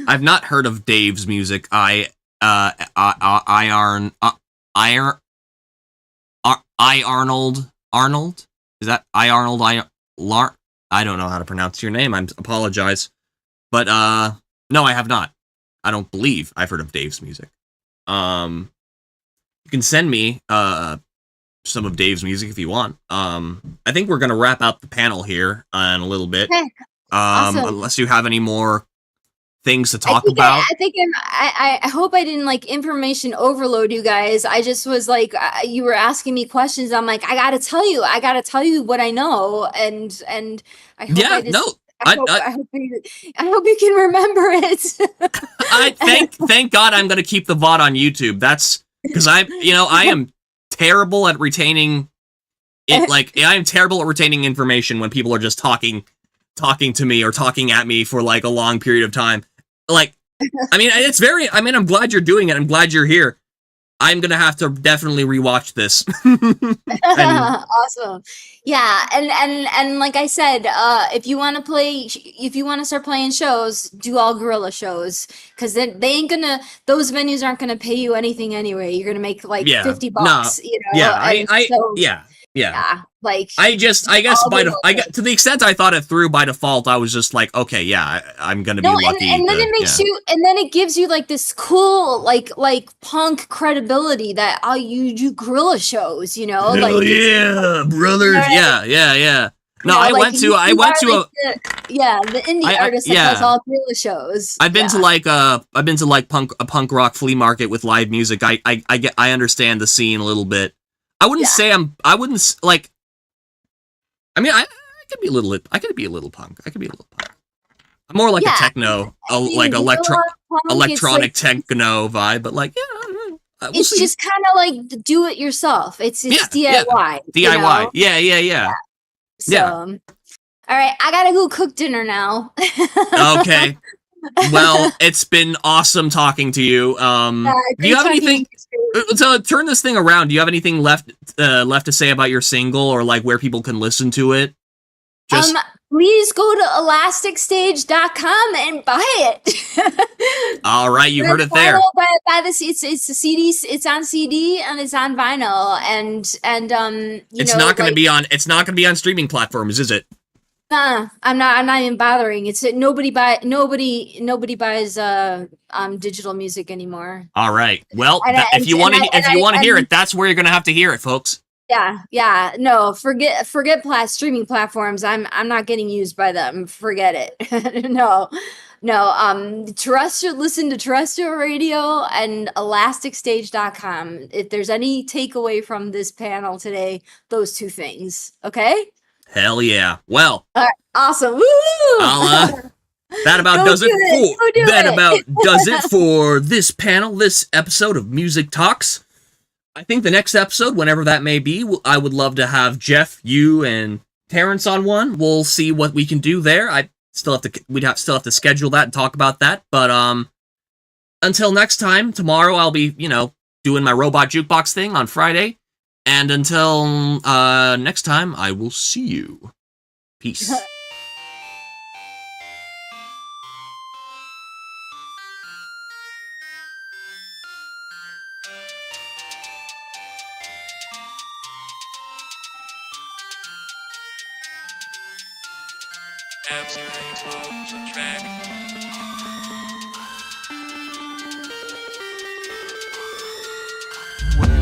I've not heard of Dave's music. Arnold? Is that Arnold? I don't know how to pronounce your name. I apologize. But, no, I have not. I don't believe I've heard of Dave's music. You can send me, some of Dave's music if you want. I think we're gonna wrap out the panel here in a little bit. Okay. Awesome. Unless you have any more things to talk about. I hope I didn't like information overload you guys. I just was like, you were asking me questions. I'm like, I gotta tell you what I know, and I hope I hope you can remember it. Thank God I'm gonna keep the VOD on YouTube. That's because I am terrible at retaining it. Like I am terrible at retaining information when people are just talking to me or talking at me for like a long period of time. Like, I mean, I'm glad you're doing it. I'm glad you're here. I'm going to have to definitely rewatch this. Awesome. Yeah. And like I said, if you want to start playing shows, do all guerrilla shows. Cause they ain't those venues aren't going to pay you anything anyway. You're going to make like $50, you know? Yeah. Like I guess to the extent I thought it through by default, I was just like, okay, yeah, I'm gonna be lucky. And then it makes you, and then it gives you like this cool, like punk credibility that you do guerrilla shows, you know? Hell yeah, brothers. Yeah. No, I went to the indie artist that does all guerrilla shows. I've been a punk rock flea market with live music. I understand the scene a little bit. I wouldn't say I could be a little punk. I'm more like a techno, like electronic techno vibe, but like, it's just kind of like do it yourself. It's DIY. DIY. Yeah. So, all right, I gotta go cook dinner now. Okay. Well, it's been awesome talking to you. Do you have anything? So turn this thing around. Do you have anything left to say about your single, or like where people can listen to it? Please go to elasticStage.com and buy it. All right, you heard it there. Buy this. It's a CD. It's on CD and it's on vinyl, and it's not going to be on. It's not going to be on streaming platforms, is it? Nah, I'm not even bothering. It's nobody buys digital music anymore. All right. Well, if you want to hear it, that's where you're gonna have to hear it, folks. Yeah. No, forget streaming platforms. I'm not getting used by them. Forget it. No. Listen to terrestrial radio and elasticStage.com. If there's any takeaway from this panel today, those two things. Okay. Hell yeah. Well. All right, awesome. Woo! That about does it for this panel, this episode of Music Talks. I think the next episode, whenever that may be, I would love to have Jeff, you, and Terrence on one. We'll see what we can do there. We'd still have to schedule that and talk about that. But until next time, tomorrow I'll be, doing my robot jukebox thing on Friday. And until next time, I will see you. Peace. When